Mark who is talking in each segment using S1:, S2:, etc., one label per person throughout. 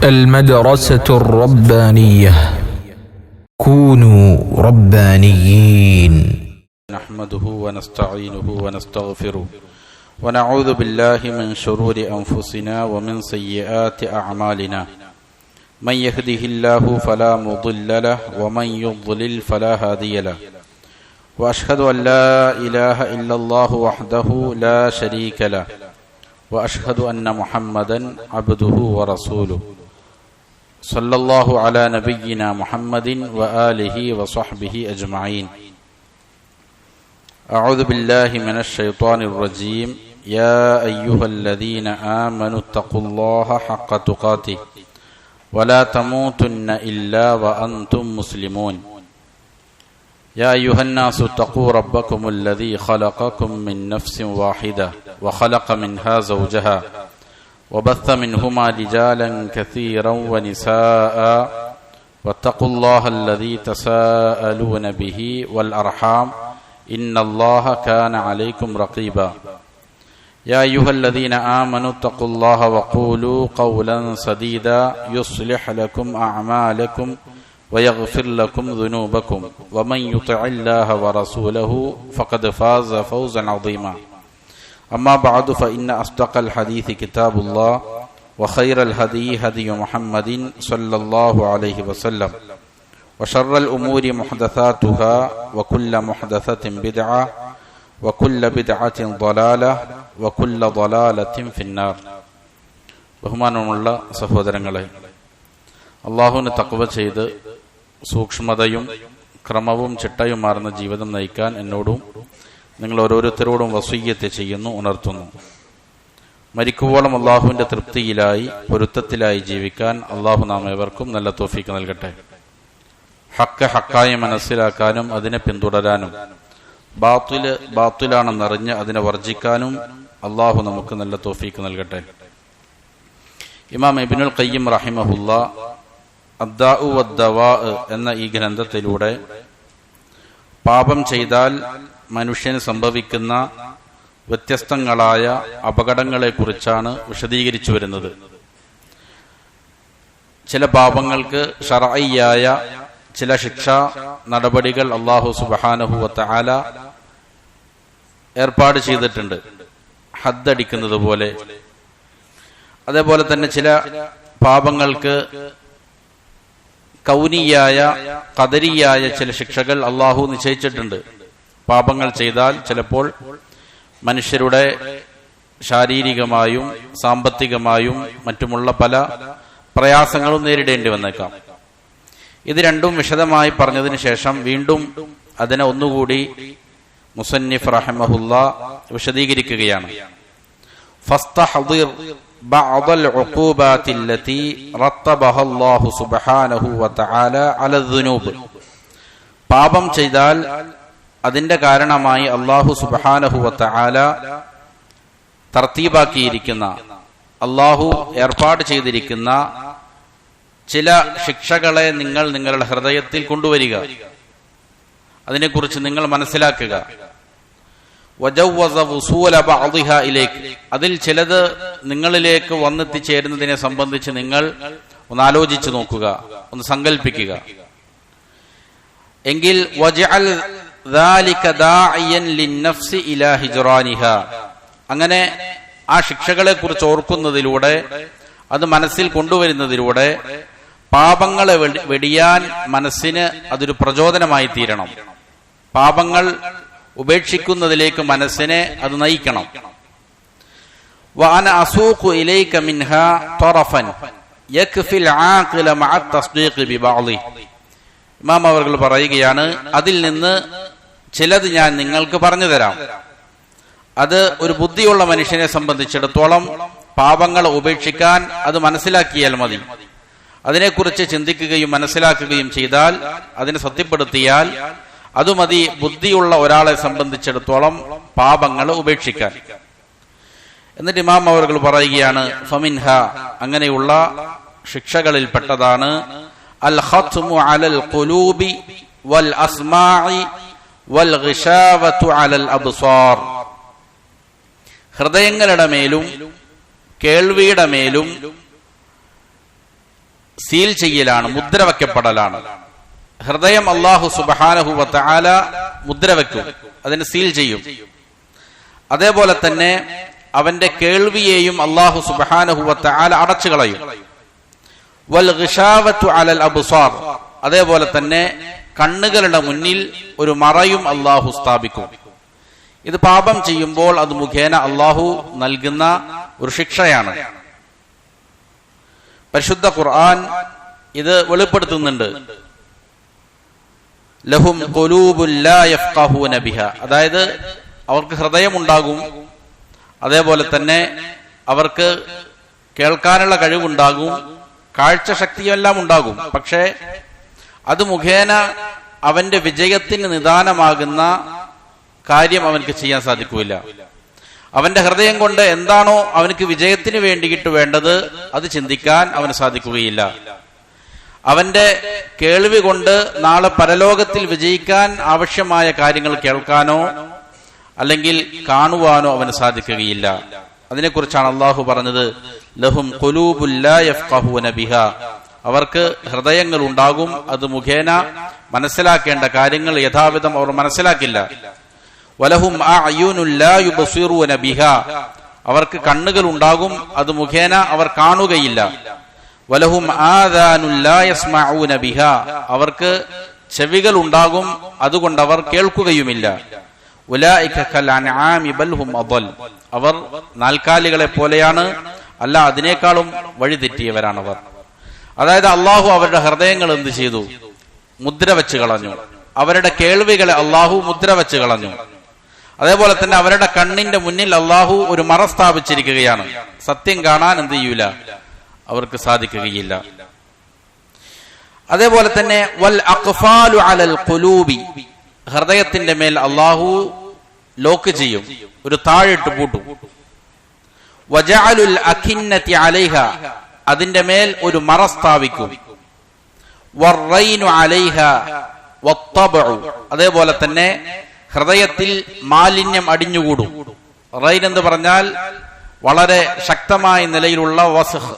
S1: المدرسة الربانية كونوا ربانيين.
S2: نحمده ونستعينه ونستغفره ونعوذ بالله من شرور أنفسنا ومن سيئات أعمالنا. من يهده الله فلا مضل له ومن يضلل فلا هادي له. وأشهد أن لا إله إلا الله وحده لا شريك له وأشهد أن محمدا عبده ورسوله. صلى الله على نبينا محمد وآله وصحبه أجمعين. أعوذ بالله من الشيطان الرجيم. يا أيها الذين آمنوا اتقوا الله حق تقاته ولا تموتن إلا وأنتم مسلمون. يا أيها الناس اتقوا ربكم الذي خلقكم من نفس واحدة وخلق منها زوجها وبث منهما رجالا كثيرا ونساء واتقوا الله الذي تساءلون به والأرحام إن الله كان عليكم رقيبا. يا أيها الذين آمنوا اتقوا الله وقولوا قولا سديدا يصلح لكم أعمالكم ويغفر لكم ذنوبكم ومن يطع الله ورسوله فقد فاز فوزا عظيما. أما بعد فإن أصدق الحديث كتاب الله وخير الهدي هدي محمد صلى الله عليه وسلم وشر الأمور محدثاتها وكل محدثة بدعة وكل بدعة ضلالة وكل ضلالة في النار. ബഹുമാനമുള്ള സഹോദരങ്ങളെ, അള്ളാഹുവിന് തഖ്വ ചെയ്ത് സൂക്ഷ്മതയും ക്രമവും ചിട്ടയുമാർന്ന ജീവിതം നയിക്കാൻ എന്നോടും നിങ്ങൾ ഓരോരുത്തരോടും വസിയ്യത്ത് ചെയ്യുന്നു, ഉണർത്തുന്നു. മരിക്കുവോളം അള്ളാഹുവിന്റെ തൃപ്തിയിലായി പൊരുത്തത്തിലായി ജീവിക്കാൻ അള്ളാഹു നാം ഏവർക്കും നല്ല തൗഫീഖ് നൽകട്ടെ. ഹക്ക് ഹക്കായി മനസ്സിലാക്കാനും അതിനെ പിന്തുടരാനും ബാത്തില് ബാത്തിലാണെന്നറിഞ്ഞ് അതിനെ വർജിക്കാനും അള്ളാഹു നമുക്ക് നല്ല തൗഫീഖ് നൽകട്ടെ. ഇമാം ഇബ്നുൽ ഖയ്യിം റഹിമഹുല്ലാ അദ്ദാഉ വദ്ദവാ എന്ന ഈ ഗ്രന്ഥത്തിലൂടെ പാപം ചെയ്താൽ മനുഷ്യന് സംഭവിക്കുന്ന വ്യത്യസ്തങ്ങളായ അപകടങ്ങളെക്കുറിച്ചാണ് വിശദീകരിച്ചു വരുന്നത്. ചില പാപങ്ങൾക്ക് ശർഈയായ ചില ശിക്ഷാ നടപടികൾ അല്ലാഹു സുബ്ഹാനഹു വ തആല ഏർപ്പാട് ചെയ്തിട്ടുണ്ട്, ഹദ്ദടിക്കുന്നത് പോലെ. അതേപോലെ തന്നെ ചില പാപങ്ങൾക്ക് കൗനിയായ ഖദരിയായ ചില ശിക്ഷകൾ അല്ലാഹു നിശ്ചയിച്ചിട്ടുണ്ട്. പാപങ്ങൾ ചെയ്താൽ ചിലപ്പോൾ മനുഷ്യരുടെ ശാരീരികമായും സാമ്പത്തികമായും മറ്റുമുള്ള പല പ്രയാസങ്ങളും നേരിടേണ്ടി വന്നേക്കാം. ഇത് രണ്ടും വിശദമായി പറഞ്ഞതിന് ശേഷം വീണ്ടും അതിനെ ഒന്നുകൂടി മുസന്നിഫ് റഹിമഹുല്ലാ വിശദീകരിക്കുകയാണ്. ഫസ്തഹ്ദിർ ബഅദൽ ഉഖൂബാത്തില്ലതി റത്തബഹ അല്ലാഹു സുബ്ഹാനഹു വ തആല അലദ്ദുനൂബ്. പാപം ചെയ്താൽ അതിന്റെ കാരണമായി അല്ലാഹു സുബ്ഹാനഹു വ തആല തർത്തീബാക്കിയിരിക്കുന്ന, അല്ലാഹു ഏർപ്പാട് ചെയ്തിരിക്കുന്ന ചില ശിക്ഷകളെ നിങ്ങൾ നിങ്ങളുടെ ഹൃദയത്തിൽ കൊണ്ടുവരിക, അതിനെക്കുറിച്ച് നിങ്ങൾ മനസ്സിലാക്കുക. വജവ്വസ വുസൂല ബഅദിഹാ ഇലൈക്. അതിൽ ചിലത് നിങ്ങളിലേക്ക് വന്നെത്തിച്ചേരുന്നതിനെ സംബന്ധിച്ച് നിങ്ങൾ ഒന്ന് ആലോചിച്ച് നോക്കുക, ഒന്ന് സങ്കല്പിക്കുക. എങ്കിൽ വജഅൽ ദാലിക ദാഇയൻ ലിന്നഫ്സി ഇലാ ഹിജ്റാനിഹാ. അങ്ങനെ ആ ശിക്ഷകളെ കുറിച്ച് ഓർക്കുന്നതിലൂടെ, അത് മനസ്സിൽ കൊണ്ടുവരുന്നതിലൂടെ പാപങ്ങളെ വെടിയാൻ മനസ്സിന് അതൊരു പ്രചോദനമായി തീരണം. പാപങ്ങൾ ഉപേക്ഷിക്കുന്നതിലേക്ക് മനസ്സിനെ അത് നയിക്കണം. വഅന അസൂഖു ഇലൈക മിൻഹാ തറഫൻ യക്ഫിൽ ആഖില മഅ തസ്ദീഖ് ബിബഅദി. ഇമാം അവർ പറയുകയാണ്, അതിൽ നിന്ന് ചിലത് ഞാൻ നിങ്ങൾക്ക് പറഞ്ഞു തരാം. അത് ഒരു ബുദ്ധിയുള്ള മനുഷ്യനെ സംബന്ധിച്ചിടത്തോളം പാപങ്ങൾ ഉപേക്ഷിക്കാൻ അത് മനസ്സിലാക്കിയാൽ മതി. അതിനെക്കുറിച്ച് ചിന്തിക്കുകയും മനസ്സിലാക്കുകയും ചെയ്താൽ, അതിനെ സത്യപ്പെടുത്തിയാൽ അത് മതി ബുദ്ധിയുള്ള ഒരാളെ സംബന്ധിച്ചിടത്തോളം പാപങ്ങൾ ഉപേക്ഷിക്കാൻ. എന്നിട്ട് ഇമാം അവർ പറയുകയാണ്, ഫമിൻഹ, അങ്ങനെയുള്ള ശിക്ഷകളിൽപ്പെട്ടതാണ് അൽ ഖത്മു അലൽ ഖുലൂബി വൽ അസ്മാഇ വൽ ഗിശാവതു അലൽ അബ്സാർ. ഹൃദയങ്ങളുടെ മേലും കേൾവിയുടെ മേലും സീൽ ചെയ്യലാണ്, മുദ്ര വയ്ക്കപ്പെടലാണ്. ഹൃദയം അല്ലാഹു സുബ്ഹാനഹു വ തആല മുദ്ര വയ്ക്കും, അതിനെ സീൽ ചെയ്യും. അതേപോലെ തന്നെ അവന്റെ കേൾവിയെയും അല്ലാഹു സുബ്ഹാനഹു വ തആല അടച്ചു കളയും. വൽ ഗിശാവതു അലൽ അബ്സാർ, അതേപോലെ തന്നെ കണ്ണുകളുടെ മുന്നിൽ ഒരു മറയും അല്ലാഹു സ്ഥാപിക്കും. ഇത് പാപം ചെയ്യുമ്പോൾ അത് മുഖേന അല്ലാഹു നൽകുന്ന ഒരു ശിക്ഷയാണ്. പരിശുദ്ധ ഖുർആൻ ഇത് വെളിപ്പെടുത്തുന്നുണ്ട്. ലഹും ഖുലൂബുൻ ലാ യഫ്ഖഹൂന ബിഹാ, അതായത് അവർക്ക് ഹൃദയമുണ്ടാകും, അതേപോലെ തന്നെ അവർക്ക് കേൾക്കാനുള്ള കഴിവുണ്ടാകും, കാഴ്ചശക്തിയെല്ലാം ഉണ്ടാകും. പക്ഷേ അത് മുഖേന അവന്റെ വിജയത്തിന് നിദാനമാകുന്ന കാര്യം അവനക്ക് ചെയ്യാൻ സാധിക്കില്ല. അവന്റെ ഹൃദയം കൊണ്ട് എന്താണോ അവനക്ക് വിജയത്തിന് വേണ്ടിയിട്ട് വേണ്ടത് അത് ചിന്തിക്കാൻ അവന് സാധിക്കുകയില്ല. അവന്റെ കേൾവി കൊണ്ട് നാളെ പരലോകത്തിൽ വിജയിക്കാൻ ആവശ്യമായ കാര്യങ്ങൾ കേൾക്കാനോ അല്ലെങ്കിൽ കാണുവാനോ അവന് സാധിക്കുകയില്ല. അതിനെക്കുറിച്ചാണ് അള്ളാഹു പറഞ്ഞത്, ലഹും ഖുലൂബുൻ ലാ യഫ്ഖഹൂന ബിഹാ, അവർക്ക് ഹൃദയങ്ങൾ ഉണ്ടാകും, അത് മുഖേന മനസ്സിലാക്കേണ്ട കാര്യങ്ങൾ യഥാവിധം അവർ മനസ്സിലാക്കില്ല. വലഹും അഅ്യുനുൻ ലാ യുബ്സിറൂന ബിഹാ, അവർക്ക് കണ്ണുകൾ ഉണ്ടാകും, അത് മുഖേന അവർ കാണുകയില്ല. വലഹും ആദാനുൻ ലാ യസ്മഊന ബിഹാ, അവർക്ക് ചെവികൾ ഉണ്ടാകും, അതുകൊണ്ട് അവർ കേൾക്കുകയുമില്ല. ഉലൈക കൽ അൻആമി ബൽ ഹും അദൽ, അവർ നാൽക്കാലികളെ പോലെയാണ്, അല്ല അതിനേക്കാളും വഴിതെറ്റിയവരാണവർ. അതായത് അള്ളാഹു അവരുടെ ഹൃദയങ്ങൾ എന്ത് ചെയ്തു? മുദ്ര വെച്ച് കളഞ്ഞു. അവരുടെ കേൾവികളെ അള്ളാഹു മുദ്ര വെച്ച് കളഞ്ഞു. അതേപോലെ തന്നെ അവരുടെ കണ്ണിന്റെ മുന്നിൽ അള്ളാഹു ഒരു മറ സ്ഥാപിച്ചിരിക്കുകയാണ്. സത്യം കാണാൻ എന്ത് ചെയ്യൂല, അവർക്ക് സാധിക്കുകയില്ല. അതേപോലെ തന്നെ വൽ അഖ്ഫാലു അലൽ ഖുലൂബി, ഹൃദയത്തിന്റെ മേൽ അള്ളാഹു ലോക്ക് ചെയ്യും, ഒരു താഴിട്ട് പൂട്ടും. വജഅലുൽ അകിന്നതി അലൈഹ, അതിന്റെ മേൽ ഒരു മറ സ്ഥാപിക്കും. വറൈനു അലൈഹ വത്തബഉ, അതേപോലെ തന്നെ ഹൃദയത്തിൽ മാലിന്യം അടിഞ്ഞുകൂടും. റൈൻ എന്ന് പറഞ്ഞാൽ വളരെ ശക്തമായ നിലയിലുള്ള വസ്ഖ്,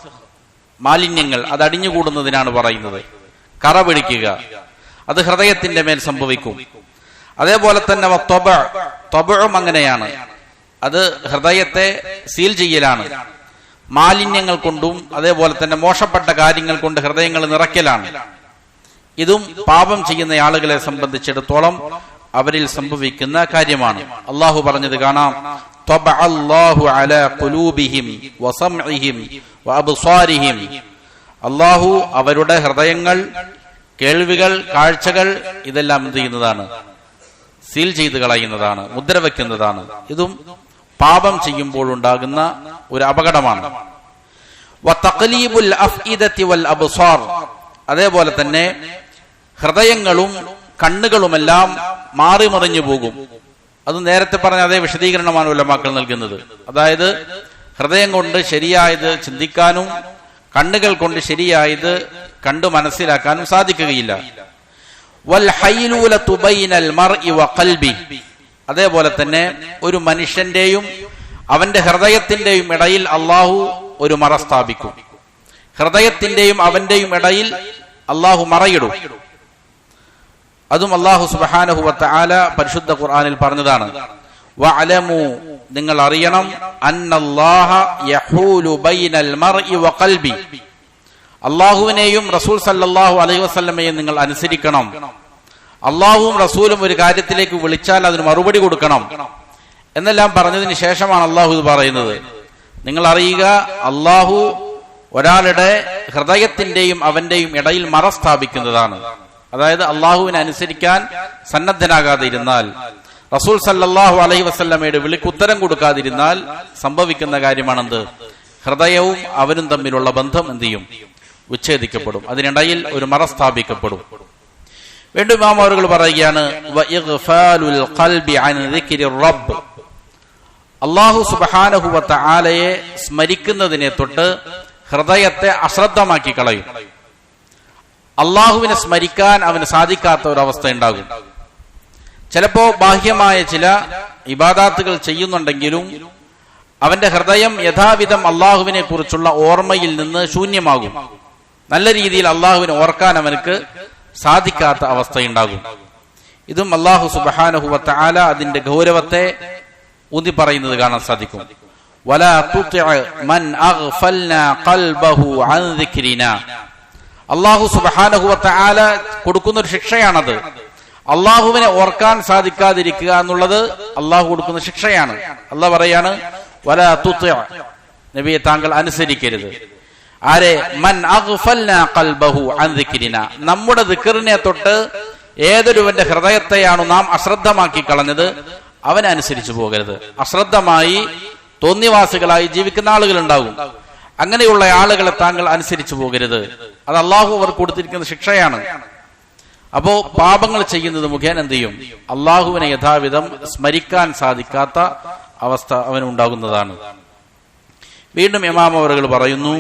S2: മാലിന്യങ്ങൾ അത് അടിഞ്ഞുകൂടുന്നതിനാണ് പറയുന്നത്. കറ പിടിക്കുക, അത് ഹൃദയത്തിന്റെ മേൽ സംഭവിക്കും. അതേപോലെ തന്നെ ത്വബഉം അങ്ങനെയാണ്, അത് ഹൃദയത്തെ സീൽ ചെയ്യലാണ്. മാലിന്യങ്ങൾ കൊണ്ടും അതേപോലെ തന്നെ മോശപ്പെട്ട കാര്യങ്ങൾ കൊണ്ട് ഹൃദയങ്ങൾ നിറയ്ക്കലാണ്. ഇതും പാപം ചെയ്യുന്ന ആളുകളെ സംബന്ധിച്ചിടത്തോളം അവരിൽ സംഭവിക്കുന്ന കാര്യമാണ്. അള്ളാഹു പറഞ്ഞത് കാണാം, ത്വബഅല്ലാഹു അലാ ഖുലൂബിഹിം വസംഇഹിം വഅബ്സാരിഹിം, അള്ളാഹു അവരുടെ ഹൃദയങ്ങൾ, കേൾവികൾ, കാഴ്ചകൾ ഇതെല്ലാം എന്ത് ചെയ്യുന്നതാണ്? സീൽ ചെയ്ത് കളയുന്നതാണ്, മുദ്ര വയ്ക്കുന്നതാണ്. ഇതും പാപം ചെയ്യുമ്പോൾ ഉണ്ടാകുന്ന ഒരു അപകടമാണ്. വതഖ്ലീബുൽ അഫ്ഇദതി വൽ അബ്സാർ, അതേപോലെ തന്നെ ഹൃദയങ്ങളും കണ്ണുകളുമെല്ലാം മാറി മറിഞ്ഞു പോകും. അത് നേരത്തെ പറഞ്ഞ അതേ വിശദീകരണമാണ് ഉലമാക്കൾ നൽകുന്നത്. അതായത് ഹൃദയം കൊണ്ട് ശരിയായത് ചിന്തിക്കാനും കണ്ണുകൾ കൊണ്ട് ശരിയായത് കണ്ടു മനസ്സിലാക്കാനും സാധിക്കുകയില്ല. വൽ ഹൈലൂലതു ബൈനൽ മർഇ വഖൽബി, അതേപോലെ തന്നെ ഒരു മനുഷ്യന്റെയും അവന്റെ ഹൃദയത്തിന്റെയും ഇടയിൽ അള്ളാഹു ഒരു മറ സ്ഥാപിക്കും. ഹൃദയത്തിന്റെയും അവന്റെയും ഇടയിൽ അള്ളാഹു മറയിടും. അതും അള്ളാഹു സുബ്ഹാനഹു വ തആല പരിശുദ്ധ ഖുർആനിൽ പറഞ്ഞതാണ്. വഅലമു, നിങ്ങൾ അറിയണം, അന്നല്ലാഹ യഹൂലു ബൈനൽ മർഇ വഖൽബി, അള്ളാഹുവിനെയും റസൂൽ സല്ലല്ലാഹു അലൈഹി വസല്ലമയെയും നിങ്ങൾ അനുസരിക്കണം. അള്ളാഹുവും റസൂലും ഒരു കാര്യത്തിലേക്ക് വിളിച്ചാൽ അതിന് മറുപടി കൊടുക്കണം എന്നെല്ലാം പറഞ്ഞതിന് ശേഷമാണ് അള്ളാഹു ഇത് പറയുന്നത്. നിങ്ങൾ അറിയുക, അള്ളാഹു ഒരാളുടെ ഹൃദയത്തിന്റെയും അവന്റെയും ഇടയിൽ മറ സ്ഥാപിക്കുന്നതാണ്. അതായത് അള്ളാഹുവിനെ അനുസരിക്കാൻ സന്നദ്ധനാകാതെ ഇരുന്നാൽ, റസൂൽ സല്ലല്ലാഹു അലൈഹി വസല്ലമയുടെ വിളിക്ക് ഉത്തരം കൊടുക്കാതിരുന്നാൽ സംഭവിക്കുന്ന കാര്യമാണെന്ത്? ഹൃദയവും അവനും തമ്മിലുള്ള ബന്ധം എന്ത് ചെയ്യും? വിച്ഛേദിക്കപ്പെടും. അതിനിടയിൽ ഒരു മറ സ്ഥാപിക്കപ്പെടും. വീണ്ടും ഇമാം അവറുകൾ പറയുകയാണ്, വഇഗ്ഫാലുൽ ഖൽബി അൻ ദിക്രിർ റബ്ബ്, അല്ലാഹു സുബ്ഹാനഹു വ തആലയെ സ്മരിക്കുന്നതിനെ തൊട്ട് ഹൃദയത്തെ അശ്രദ്ധമാക്കി കളയും. അള്ളാഹുവിനെ സ്മരിക്കാൻ അവന് സാധിക്കാത്ത ഒരവസ്ഥ ഉണ്ടാകും. ചിലപ്പോ ബാഹ്യമായ ചില ഇബാദാത്തുകൾ ചെയ്യുന്നുണ്ടെങ്കിലും അവന്റെ ഹൃദയം യഥാവിധം അള്ളാഹുവിനെ കുറിച്ചുള്ള ഓർമ്മയിൽ നിന്ന് ശൂന്യമാകും. നല്ല രീതിയിൽ അള്ളാഹുവിനെ ഓർക്കാൻ അവനക്ക് സാധിക്കാത്ത അവസ്ഥയുണ്ടാകും. ഇതും അള്ളാഹു സുബ്ഹാനഹു വ തആല അതിന്റെ ഗൗരവത്തെ ഊന്നി പറയുന്നത് കാണാൻ സാധിക്കും. വലാ തുതിഅ മൻ അഗ്ഫൽനാ ഖൽബഹു അൻ ദിക്രിനാ. അള്ളാഹു സുബ്ഹാനഹു വ തആല കൊടുക്കുന്ന ഒരു ശിക്ഷയാണത്. അള്ളാഹുവിനെ ഓർക്കാൻ സാധിക്കാതിരിക്കുക എന്നുള്ളത് അള്ളാഹു കൊടുക്കുന്ന ശിക്ഷയാണ്. അള്ളാഹ് പറയാണ്, വലാ തുതിഅ, നബിയെ താങ്കൾ അനുസരിക്കരുത്. ആരെ? മൻ അഗ്ഫൽനാ ഖൽബഹു അൻ ദിക്രിനാ. നമ്മുടെ ദിക്റിനെ തൊട്ട് ഏതൊരുവന്റെ ഹൃദയത്തെയാണോ നാം അശ്രദ്ധമാക്കി കളഞ്ഞത് അവനെ അനുസരിച്ചു പോകരുത്. അശ്രദ്ധമായി തോന്നിവാസികളായി ജീവിക്കുന്ന ആളുകളുണ്ടാകും. അങ്ങനെയുള്ള ആളുകളെ താങ്കൾ അനുസരിച്ചു പോകരുത്. അത് അള്ളാഹു അവർ കൊടുത്തിരിക്കുന്ന ശിക്ഷയാണ്. അപ്പോ പാപങ്ങൾ ചെയ്യുന്നത് മുഖേന എന്ത് ചെയ്യും? അള്ളാഹുവിനെ യഥാവിധം സ്മരിക്കാൻ സാധിക്കാത്ത അവസ്ഥ അവനുണ്ടാകുന്നതാണ്. വീണ്ടും ഇമാം അവറുകൾ പറയുന്നു,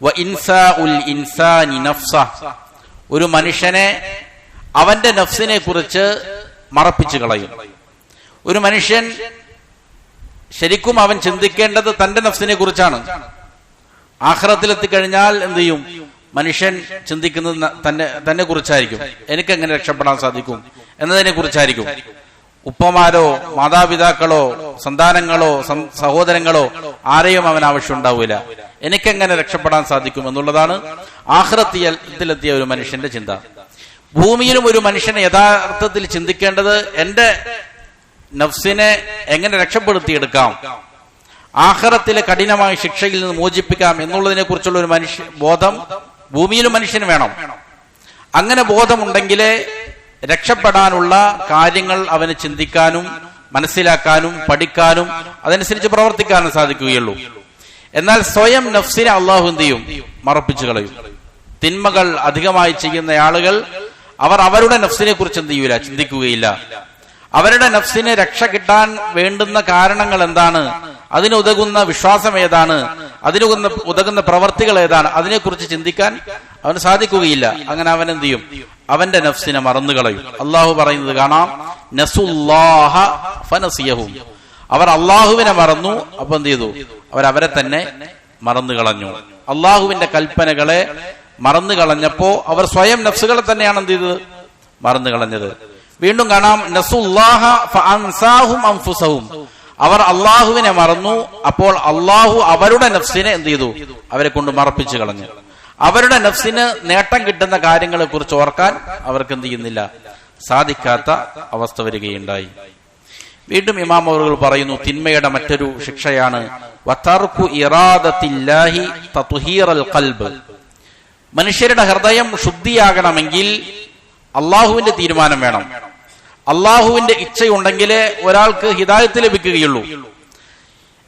S2: വ ഇൻസാഉൽ ഇൻസാനി നഫ്സഹ്, ഒരു മനുഷ്യനെ അവന്റെ നഫ്സിനെ കുറിച്ച് മറപ്പിച്ചു കളയും. ഒരു മനുഷ്യൻ ശരിക്കും അവൻ ചിന്തിക്കേണ്ടത് തന്റെ നഫ്സിനെ കുറിച്ചാണ്. ആഖിറത്തിലെത്തിക്കഴിഞ്ഞാൽ എന്ത് ചെയ്യും? മനുഷ്യൻ ചിന്തിക്കുന്നത് തന്നെ കുറിച്ചായിരിക്കും. എനിക്കെങ്ങനെ രക്ഷപ്പെടാൻ സാധിക്കും എന്നതിനെ കുറിച്ചായിരിക്കും. ഉപ്പമാരോ മാതാപിതാക്കളോ സന്താനങ്ങളോ സഹോദരങ്ങളോ ആരെയും അവൻ ആവശ്യം ഉണ്ടാവില്ല. എനിക്കെങ്ങനെ രക്ഷപ്പെടാൻ സാധിക്കും എന്നുള്ളതാണ് ആഖിറത്തിലെത്തിയ ഒരു മനുഷ്യന്റെ ചിന്ത. ഭൂമിയിലും ഒരു മനുഷ്യനെ യഥാർത്ഥത്തിൽ ചിന്തിക്കേണ്ടത് എന്റെ നഫ്സിനെ എങ്ങനെ രക്ഷപ്പെടുത്തിയെടുക്കാം, ആഖിറത്തിലെ കഠിനമായ ശിക്ഷയിൽ നിന്ന് മോചിപ്പിക്കാം എന്നുള്ളതിനെ കുറിച്ചുള്ള ഒരു ബോധം ഭൂമിയിലും മനുഷ്യന് വേണം. അങ്ങനെ ബോധമുണ്ടെങ്കിലേ രക്ഷപ്പെടാനുള്ള കാര്യങ്ങൾ അവന് ചിന്തിക്കാനും മനസ്സിലാക്കാനും പഠിക്കാനും അതനുസരിച്ച് പ്രവർത്തിക്കാനും സാധിക്കുകയുള്ളൂ. എന്നാൽ സ്വയം നഫ്സിനെ അള്ളാഹു എന്ത് ചെയ്യും? മറപ്പിച്ചു കളയും. തിന്മകൾ അധികമായി ചെയ്യുന്ന ആളുകൾ അവർ അവരുടെ നഫ്സിനെ കുറിച്ച് എന്ത് ചെയ്യൂല? ചിന്തിക്കുകയില്ല. അവരുടെ നഫ്സിന് രക്ഷ കിട്ടാൻ വേണ്ടുന്ന കാരണങ്ങൾ എന്താണ്, അതിനുതകുന്ന വിശ്വാസം ഏതാണ്, ഉതകുന്ന പ്രവർത്തികൾ ഏതാണ്, അതിനെക്കുറിച്ച് ചിന്തിക്കാൻ അവന് സാധിക്കുകയില്ല. അങ്ങനെ അവൻ എന്ത് ചെയ്യും? അവന്റെ നഫ്സിനെ മറന്നുകളയും. അള്ളാഹു പറയുന്നത് കാണാം, നസുല്ലാഹ ഫനസിയഹും, അവർ അള്ളാഹുവിനെ മറന്നു. അപ്പൊ എന്ത് ചെയ്തു? അവരെ തന്നെ മറന്നു കളഞ്ഞു. അള്ളാഹുവിന്റെ കൽപ്പനകളെ മറന്നു കളഞ്ഞപ്പോ അവർ സ്വയം നഫ്സുകളെ തന്നെയാണ് എന്ത് ചെയ്തത്? മറന്നു കളഞ്ഞത്. വീണ്ടും കാണാം, നസുല്ലാഹ ഫഅൻസാഹും അൻഫുസഹും, അവർ അള്ളാഹുവിനെ മറന്നു. അപ്പോൾ അള്ളാഹു അവരുടെ നഫ്സിനെ എന്ത് ചെയ്തു? അവരെ കൊണ്ട് മറപ്പിച്ചു കളഞ്ഞു. അവരുടെ നഫ്സിന് നേട്ടം കിട്ടുന്ന കാര്യങ്ങളെ കുറിച്ച് ഓർക്കാൻ അവർക്ക് എന്ത് ചെയ്യുന്നില്ല? സാധിക്കാത്ത അവസ്ഥ വരികയുണ്ടായി. വീണ്ടും ഇമാം അവറുകൾ പറയുന്നു, തിന്മയുടെ മറ്റൊരു ശിക്ഷയാണ് വതർകു ഇറാദത്തില്ലാഹി തത്ഹീറൽ ഖൽബ്. മനുഷ്യരുടെ ഹൃദയം ശുദ്ധിയാകണമെങ്കിൽ അള്ളാഹുവിന്റെ തീരുമാനം വേണം. അള്ളാഹുവിന്റെ ഇച്ഛയുണ്ടെങ്കിലേ ഒരാൾക്ക് ഹിദായത്ത് ലഭിക്കുകയുള്ളൂ.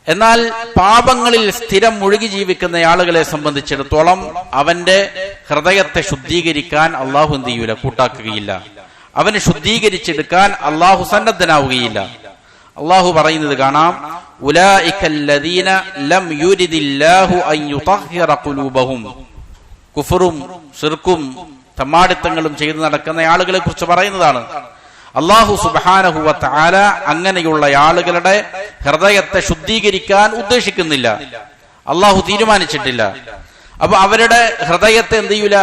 S2: എന്നാൽ പാപങ്ങളിൽ സ്ഥിരം മുഴുകി ജീവിക്കുന്ന ആളുകളെ സംബന്ധിച്ചിടത്തോളം അവന്റെ ഹൃദയത്തെ ശുദ്ധീകരിക്കാൻ അള്ളാഹു എന്ത് ചെയ്യൂല? കൂട്ടാക്കുകയില്ല. അവനെ ശുദ്ധീകരിച്ചെടുക്കാൻ അള്ളാഹു സന്നദ്ധനാവുകയില്ല. അള്ളാഹു പറയുന്നത് കാണാം, ഉലൈകല്ലദീന ലം യുരിദില്ലാഹു അൻ യുതഹിറ ഖുലൂബഹും. കുഫറും ശിർക്കും തമ്മാടിത്തങ്ങളും ചെയ്തു നടക്കുന്ന ആളുകളെ കുറിച്ച് പറയുന്നതാണ്. അല്ലാഹു സുബ്ഹാനഹു വ തആല അങ്ങനെയുള്ള ആളുകളുടെ ഹൃദയത്തെ ശുദ്ധീകരിക്കാൻ ഉദ്ദേശിക്കുന്നില്ല. അള്ളാഹു തീരുമാനിച്ചിട്ടില്ല. അപ്പൊ അവരുടെ ഹൃദയത്തെ എന്ത് ചെയ്യൂല?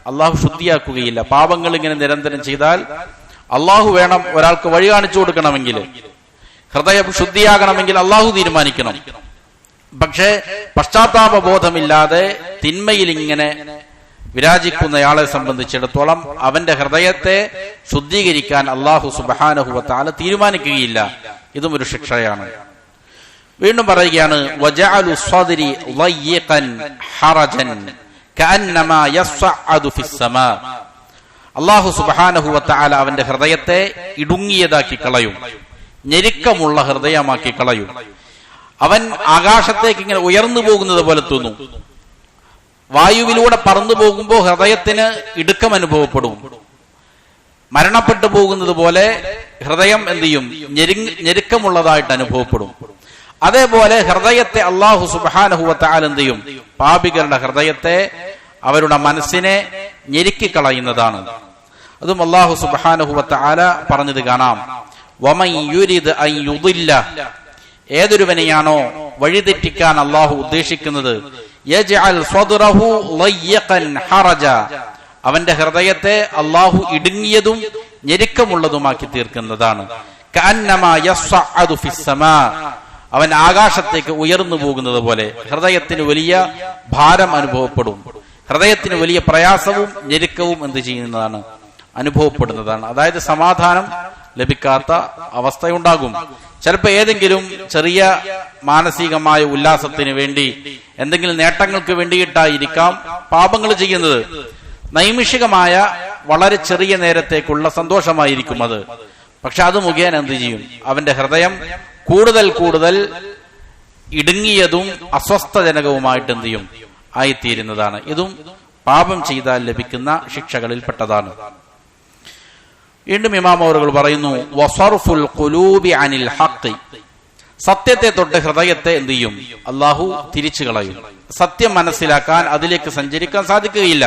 S2: അള്ളാഹു ശുദ്ധിയാക്കുകയില്ല. പാപങ്ങൾ ഇങ്ങനെ നിരന്തരം ചെയ്താൽ അള്ളാഹു വേണം ഒരാൾക്ക് വഴി കാണിച്ചു കൊടുക്കണമെങ്കിൽ, ഹൃദയം ശുദ്ധിയാകണമെങ്കിൽ അള്ളാഹു തീരുമാനിക്കണം. പക്ഷേ പശ്ചാത്താപ ബോധമില്ലാതെ തിന്മയിൽ ഇങ്ങനെ വിരാജിക്കുന്നയാളെ സംബന്ധിച്ചിടത്തോളം അവന്റെ ഹൃദയത്തെ ശുദ്ധീകരിക്കാൻ അല്ലാഹു സുബ്ഹാനഹു വ തആല തീരുമാനിക്കുകയില്ല. ഇതും ഒരു ശിക്ഷയാണ്. വീണ്ടും പറയുകയാണ്, വജഅലു സ്വദ്രി ളയ്യിഖൻ ഹറജൻ കഅന്നമാ യസ്അദു ഫിസ്സമാ. അല്ലാഹു സുബ്ഹാനഹു വ തആല അവന്റെ ഹൃദയത്തെ ഇടുങ്ങിയതാക്കി കളയും, ഞെരുക്കമുള്ള ഹൃദയമാക്കി കളയും. അവൻ ആകാശത്തേക്ക് ഇങ്ങനെ ഉയർന്നു പോകുന്നത് പോലെ തോന്നും. വായുവിലൂടെ പറന്നു പോകുമ്പോൾ ഹൃദയത്തിന് ഇടുക്കം അനുഭവപ്പെടും. മരണപ്പെട്ടു പോകുന്നത് പോലെ ഹൃദയം എന്ത് ചെയ്യും? ഞെരുക്കമുള്ളതായിട്ട് അനുഭവപ്പെടും. അതേപോലെ ഹൃദയത്തെ അല്ലാഹു സുബ്ഹാനഹു വ തആല എന്ത് ചെയ്യും? പാപികളുടെ ഹൃദയത്തെ, അവരുടെ മനസ്സിനെ ഞെരുക്കിക്കളയുന്നതാണ്. അതും അല്ലാഹു സുബ്ഹാനഹു വ തആല പറഞ്ഞത് കാണാം, വമൻ യുരിദ് അൻ യുദില്ല, ഏതൊരുവനെയാണോ വഴിതെറ്റിക്കാൻ അല്ലാഹു ഉദ്ദേശിക്കുന്നത്, യജ്അൽ സ്വദ്റഹു ലയ്യഖൻ ഹറജ, അവന്റെ ഹൃദയത്തെ അല്ലാഹു ഇടുങ്ങിയതും ഞെരുക്കമുള്ളതുമാക്കി തീർക്കുന്നതാണ്. കഅന്നമാ യസ്അദു ഫിസ്സമാ, അവൻ ആകാശത്തേക്ക് ഉയർന്നു പോകുന്നത് പോലെ ഹൃദയത്തിന് വലിയ ഭാരം അനുഭവപ്പെടും. ഹൃദയത്തിന് വലിയ പ്രയാസവും ഞെരുക്കവും എന്ത് ചെയ്യുന്നതാണ്? അനുഭവപ്പെടുന്നതാണ്. അതായത് സമാധാനം ലഭിക്കാത്ത അവസ്ഥയുണ്ടാകും. ചിലപ്പോൾ ഏതെങ്കിലും ചെറിയ മാനസികമായ ഉല്ലാസത്തിന് വേണ്ടി, എന്തെങ്കിലും നേട്ടങ്ങൾക്ക് വേണ്ടിയിട്ടായിരിക്കാം പാപങ്ങൾ ചെയ്യുന്നത്. നൈമിഷികമായ വളരെ ചെറിയ നേരത്തേക്കുള്ള സന്തോഷമായിരിക്കും അത്. പക്ഷെ അത് മുഖേന എന്ത് ചെയ്യും? അവന്റെ ഹൃദയം കൂടുതൽ കൂടുതൽ ഇടുങ്ങിയതും അസ്വസ്ഥജനകവുമായിട്ട് എന്ത് ചെയ്യും? ആയിത്തീരുന്നതാണ്. ഇതും പാപം ചെയ്താൽ ലഭിക്കുന്ന ശിക്ഷകളിൽപ്പെട്ടതാണ്. വീണ്ടും ഇമാം അവറുകൾ പറയുന്നു, വസർഫുൽ ഖുലൂബി അനിൽ ഹഖ്, സത്യത്തെ തൊട്ട് ഹൃദയത്തെ എന്ത് ചെയ്യും? അല്ലാഹു തിരിച്ചു കളയും. സത്യം മനസ്സിലാക്കാൻ, അതിലേക്ക് സഞ്ചരിക്കാൻ സാധിക്കുകയില്ല.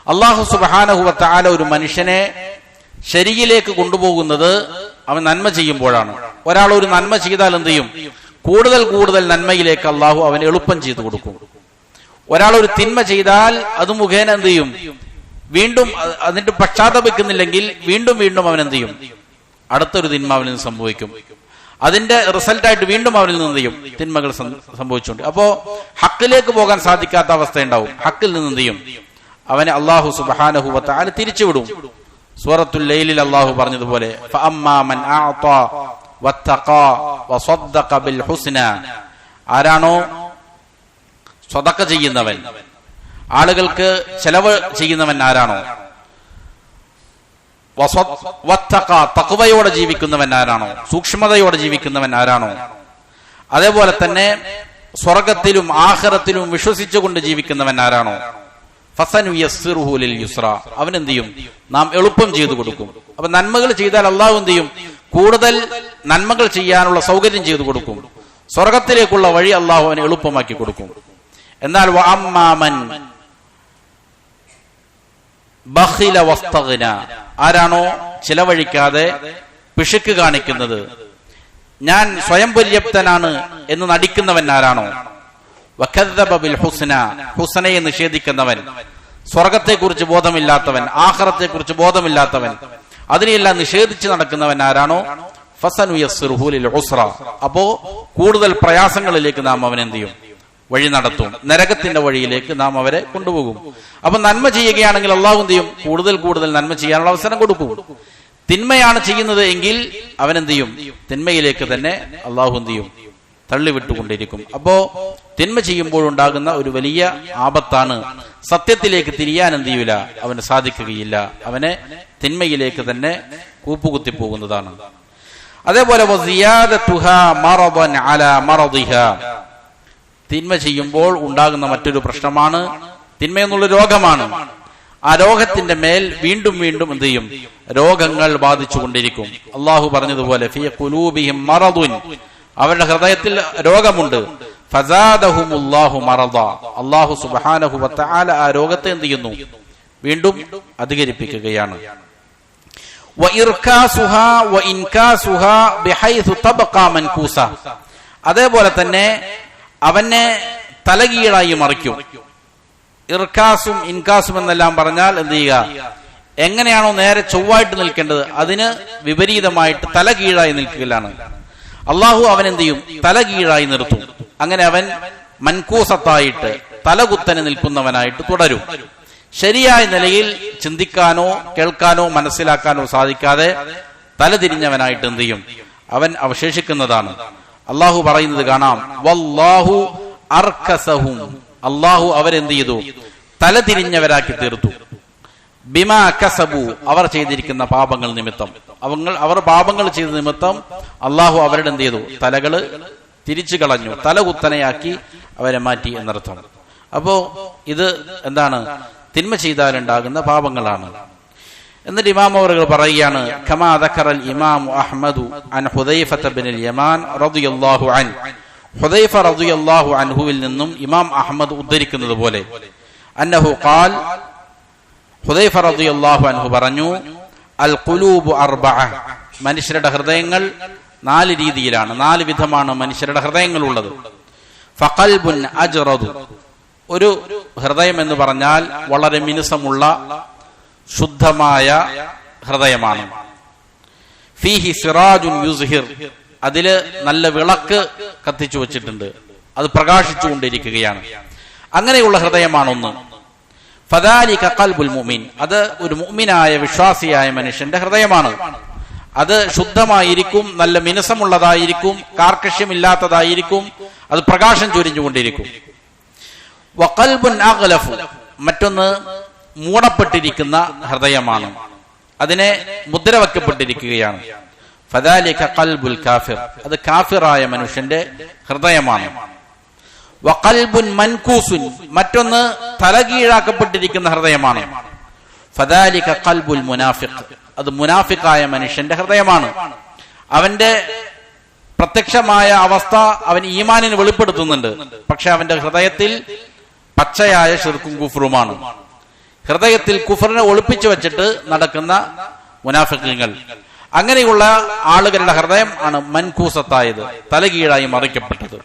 S2: അല്ലാഹു സുബ്ഹാനഹു വ തആല ഒരു മനുഷ്യനെ ശരിയിലേക്ക് കൊണ്ടുപോകുന്നത് അവൻ നന്മ ചെയ്യുമ്പോഴാണ്. ഒരാൾ ഒരു നന്മ ചെയ്താൽ എന്ത് ചെയ്യും? കൂടുതൽ കൂടുതൽ നന്മയിലേക്ക് അല്ലാഹു അവന് എളുപ്പം ചെയ്തു കൊടുക്കും. ഒരാൾ ഒരു തിന്മ ചെയ്താൽ അത് മുഖേന എന്ത് ചെയ്യും? വീണ്ടും അതിന്റെ പശ്ചാത്തപിക്കുന്നില്ലെങ്കിൽ വീണ്ടും വീണ്ടും അവൻ എന്ത് ചെയ്യും? അടുത്തൊരു തിന്മ അവനിൽ നിന്ന് സംഭവിക്കും. അതിന്റെ റിസൾട്ടായിട്ട് വീണ്ടും അവനിൽ നിന്ന് എന്ത് ചെയ്യും? തിന്മകൾ സംഭവിച്ചുകൊണ്ട്. അപ്പോ ഹക്കിലേക്ക് പോകാൻ സാധിക്കാത്ത അവസ്ഥ ഉണ്ടാവും. ഹക്കിൽ നിന്ന് എന്ത് ചെയ്യും? അവനെ അല്ലാഹു സുബ്ഹാനഹു വ തആല തിരിച്ചുവിടും. സൂറത്തുൽ ലൈലിൽ അല്ലാഹു പറഞ്ഞതുപോലെ, ഫഅമ്മാ മൻ അഅതാ വത്തഖാ വസദ്ദഖ ബിൽ ഹുസ്ന, ആരാണോ സ്വതക്ക ചെയ്യുന്നവൻ, ആളുകൾക്ക് ചെലവ് ചെയ്യുന്നവൻ ആരാണോ, തഖ്വയോടെ ജീവിക്കുന്നവൻ ആരാണോ, സൂക്ഷ്മതയോടെ ജീവിക്കുന്നവൻ ആരാണോ, അതേപോലെ തന്നെ സ്വർഗത്തിലും ആഖിറത്തിലും വിശ്വസിച്ചുകൊണ്ട് ജീവിക്കുന്നവൻ ആരാണോ, ഫസനുയസ്സിറുഹു ലിൽ യുസ്ര, അവൻ എന്ത് ചെയ്യും? നാം എളുപ്പം ചെയ്തു കൊടുക്കും. അപ്പൊ നന്മകൾ ചെയ്താൽ അള്ളാഹു എന്ത് ചെയ്യും? കൂടുതൽ നന്മകൾ ചെയ്യാനുള്ള സൗകര്യം ചെയ്തു കൊടുക്കും. സ്വർഗത്തിലേക്കുള്ള വഴി അള്ളാഹു അവനെ എളുപ്പമാക്കി കൊടുക്കും. എന്നാൽ വഅമ്മാമൻ ബഖില വസ്തഗ്ന, ആരാണോ ചിലവഴിക്കാതെ പിശുക്ക് കാണിക്കുന്നത്, ഞാൻ സ്വയം പര്യാപ്തനാണ് എന്ന് നടിക്കുന്നവൻ ആരാണോ, വകദ്ദബ ബിൽ ഹുസ്ന, ഹുസ്നയെ നിഷേധിക്കുന്നവൻ, സ്വർഗത്തെക്കുറിച്ച് ബോധമില്ലാത്തവൻ, ആഖിറത്തെക്കുറിച്ച് ബോധമില്ലാത്തവൻ, അതിനെയെല്ലാം നിഷേധിച്ച് നടക്കുന്നവൻ ആരാണോ, ഫസനുയസ്സിറുഹു ലിൽ ഉസ്ര, അപ്പോ കൂടുതൽ പ്രയാസങ്ങളിലേക്ക് നാം അവൻ എന്ത് ചെയ്യും? വഴി നടത്തും. നരകത്തിന്റെ വഴിയിലേക്ക് നാം അവരെ കൊണ്ടുപോകും. അപ്പൊ നന്മ ചെയ്യുകയാണെങ്കിൽ അള്ളാഹു എന്ത് ചെയ്യും? കൂടുതൽ കൂടുതൽ നന്മ ചെയ്യാനുള്ള അവസരം കൊടുക്കും. തിന്മയാണ് ചെയ്യുന്നത് എങ്കിൽ അവനെന്ത് ചെയ്യും? തിന്മയിലേക്ക് തന്നെ അള്ളാഹു എന്ത് ചെയ്യും? തള്ളിവിട്ടുകൊണ്ടിരിക്കും. അപ്പോ തിന്മ ചെയ്യുമ്പോഴുണ്ടാകുന്ന ഒരു വലിയ ആപത്താണ്. സത്യത്തിലേക്ക് തിരിയാൻ എന്ത് ചെയ്യൂല? അവന് സാധിക്കുകയില്ല. അവനെ തിന്മയിലേക്ക് തന്നെ കൂപ്പുകുത്തി പോകുന്നതാണ്. അതേപോലെ തിന്മ ചെയ്യുമ്പോൾ ഉണ്ടാകുന്ന മറ്റൊരു പ്രശ്നമാണ്, തിന്മയെന്നുള്ള രോഗമാണ്. ആ രോഗത്തിന്റെ മേൽ വീണ്ടും വീണ്ടും എന്ത് ചെയ്യും? രോഗങ്ങൾ ബാധിച്ചുകൊണ്ടിരിക്കും. അള്ളാഹു പറഞ്ഞതുപോലെ ഫീ ഖുലൂബിഹിം മറദുൻ, അവരുടെ ഹൃദയത്തിൽ രോഗമുണ്ട്. ഫസാദഹുമുല്ലാഹു മറദ, അല്ലാഹു സുബ്ഹാനഹു വ തആല ആ രോഗത്തെ എന്ത് ചെയ്യുന്നു? വീണ്ടും അധികരിപ്പിക്കുകയാണ്. വഇർകാസുഹാ വഇൻകാസുഹാ ബിഹൈസു തബ്ഖാ മൻകൂസ, അതേപോലെ തന്നെ അവനെ തലകീഴായി മറിക്കും. ഇർക്കാസും ഇൻകാസും എന്നെല്ലാം പറഞ്ഞാൽ എന്ത് ചെയ്യുക? എങ്ങനെയാണോ നേരെ ചൊവ്വായിട്ട് നിൽക്കേണ്ടത് അതിന് വിപരീതമായിട്ട് തലകീഴായി നിൽക്കുകയാണ്. അള്ളാഹു അവൻ എന്ത് ചെയ്യും? തലകീഴായി നിർത്തും. അങ്ങനെ അവൻ മൻകൂസത്തായിട്ട് തലകുത്തനെ നിൽക്കുന്നവനായിട്ട് തുടരും. ശരിയായ നിലയിൽ ചിന്തിക്കാനോ കേൾക്കാനോ മനസ്സിലാക്കാനോ സാധിക്കാതെ തലതിരിഞ്ഞവനായിട്ട് എന്ത് ചെയ്യും? അവൻ അവശേഷിക്കുന്നതാണ്. അള്ളാഹു പറയുന്നത് കാണാം, വല്ലാഹു അർകസഹും, അള്ളാഹു അവരെന്ത് ചെയ്തു? തലതിരിഞ്ഞവരാക്കി തീർത്തു. ബിമാ കസബു, അവർ ചെയ്തിരിക്കുന്ന പാപങ്ങൾ നിമിത്തം. അവർ പാപങ്ങൾ ചെയ്ത നിമിത്തം അള്ളാഹു അവരുടെ എന്ത് ചെയ്തു? തലകള് തിരിച്ചു കളഞ്ഞു, തലകുത്തനെയാക്കി അവരെ മാറ്റി എന്നർത്ഥം. അപ്പോ ഇത് എന്താണ്? തിന്മ ചെയ്താലുണ്ടാകുന്ന പാപങ്ങളാണ്. എന്നിട്ട് ഇമാം അവറുകൾ പറയുകയാണ്, കമാ ദക്കറൽ ഇമാം അഹ്മദു അൻ ഹുദൈഫത ബിനുൽ യമാൻ റളിയല്ലാഹു അൻഹു, ഹുദൈഫ റളിയല്ലാഹു അൻഹുവിൽ നിന്നും ഇമാം അഹ്മദ് ഉദ്ധരിക്കുന്നത് പോലെ, അന്നഹു ഖാൽ, ഹുദൈഫ റളിയല്ലാഹു അൻഹു പറഞ്ഞു, അൽ ഖുലൂബു അർബഅ, മനുഷ്യരുടെ ഹൃദയങ്ങൾ 4 രീതിയിലാണ്, 4 വിധമാണ് മനുഷ്യരുടെ ഹൃദയങ്ങൾ ഉള്ളത്. ഫഖൽബുൻ അജ്റദു, ഒരു ഹൃദയം എന്ന് പറഞ്ഞാൽ വളരെ മിനുസമുള്ള ശുദ്ധമായ ഹൃദയമാണ്. ഫീഹി സിറാജുൻ യുസ്ഹിർ, അതില് നല്ല വിളക്ക് കത്തിച്ചു വച്ചിട്ടുണ്ട്, അത് പ്രകാശിച്ചുകൊണ്ടിരിക്കുകയാണ്. അങ്ങനെയുള്ള ഹൃദയമാണ് ഒന്ന്. ഫദാലിക ഖൽബുൽ മുഅ്മിൻ, അത് ഒരു മുഅ്മിനായ വിശ്വാസിയായ മനുഷ്യന്റെ ഹൃദയമാണ്. അത് ശുദ്ധമായിരിക്കും, നല്ല മിനുസമുള്ളതായിരിക്കും, കാർക്കശ്യമില്ലാത്തതായിരിക്കും, അത് പ്രകാശം ചൊരിഞ്ഞുകൊണ്ടിരിക്കും. വഖൽബുൻ അഗ്ലഫു, മറ്റൊന്ന് മൂടപ്പെട്ടിരിക്കുന്ന ഹൃദയമാണ്, അതിനെ മുദ്ര വയ്ക്കപ്പെട്ടിരിക്കുകയാണ്. ഫദാലിക ഖൽബുൽ കാഫിർ, അത് കാഫിറായ മനുഷ്യന്റെ ഹൃദയമാണ്. വഖൽബുൻ മൻകൂസുൻ, മറ്റൊന്ന് തലകീഴാക്കപ്പെട്ടിരിക്കുന്ന ഹൃദയമാണ്. ഫദാലിക ഖൽബുൽ മുനാഫിഖ്, അത് മുനാഫിക്കായ മനുഷ്യന്റെ ഹൃദയമാണ്. അവന്റെ പ്രത്യക്ഷമായ അവസ്ഥ അവൻ ഈമാനിന് വെളിപ്പെടുത്തുന്നുണ്ട്, പക്ഷെ അവന്റെ ഹൃദയത്തിൽ പച്ചയായ ശിർക്കും കുഫ്റുമാണ്. ഹൃദയത്തിൽ കുഫറിനെ ഒളിപ്പിച്ചു വെച്ചിട്ട് നടക്കുന്ന മുനാഫിഖീങ്ങൾ, അങ്ങനെയുള്ള ആളുകളുടെ ഹൃദയം ആണ് മൻകൂസത്തായത്, തലകീഴായി മറിക്കപ്പെട്ടത്.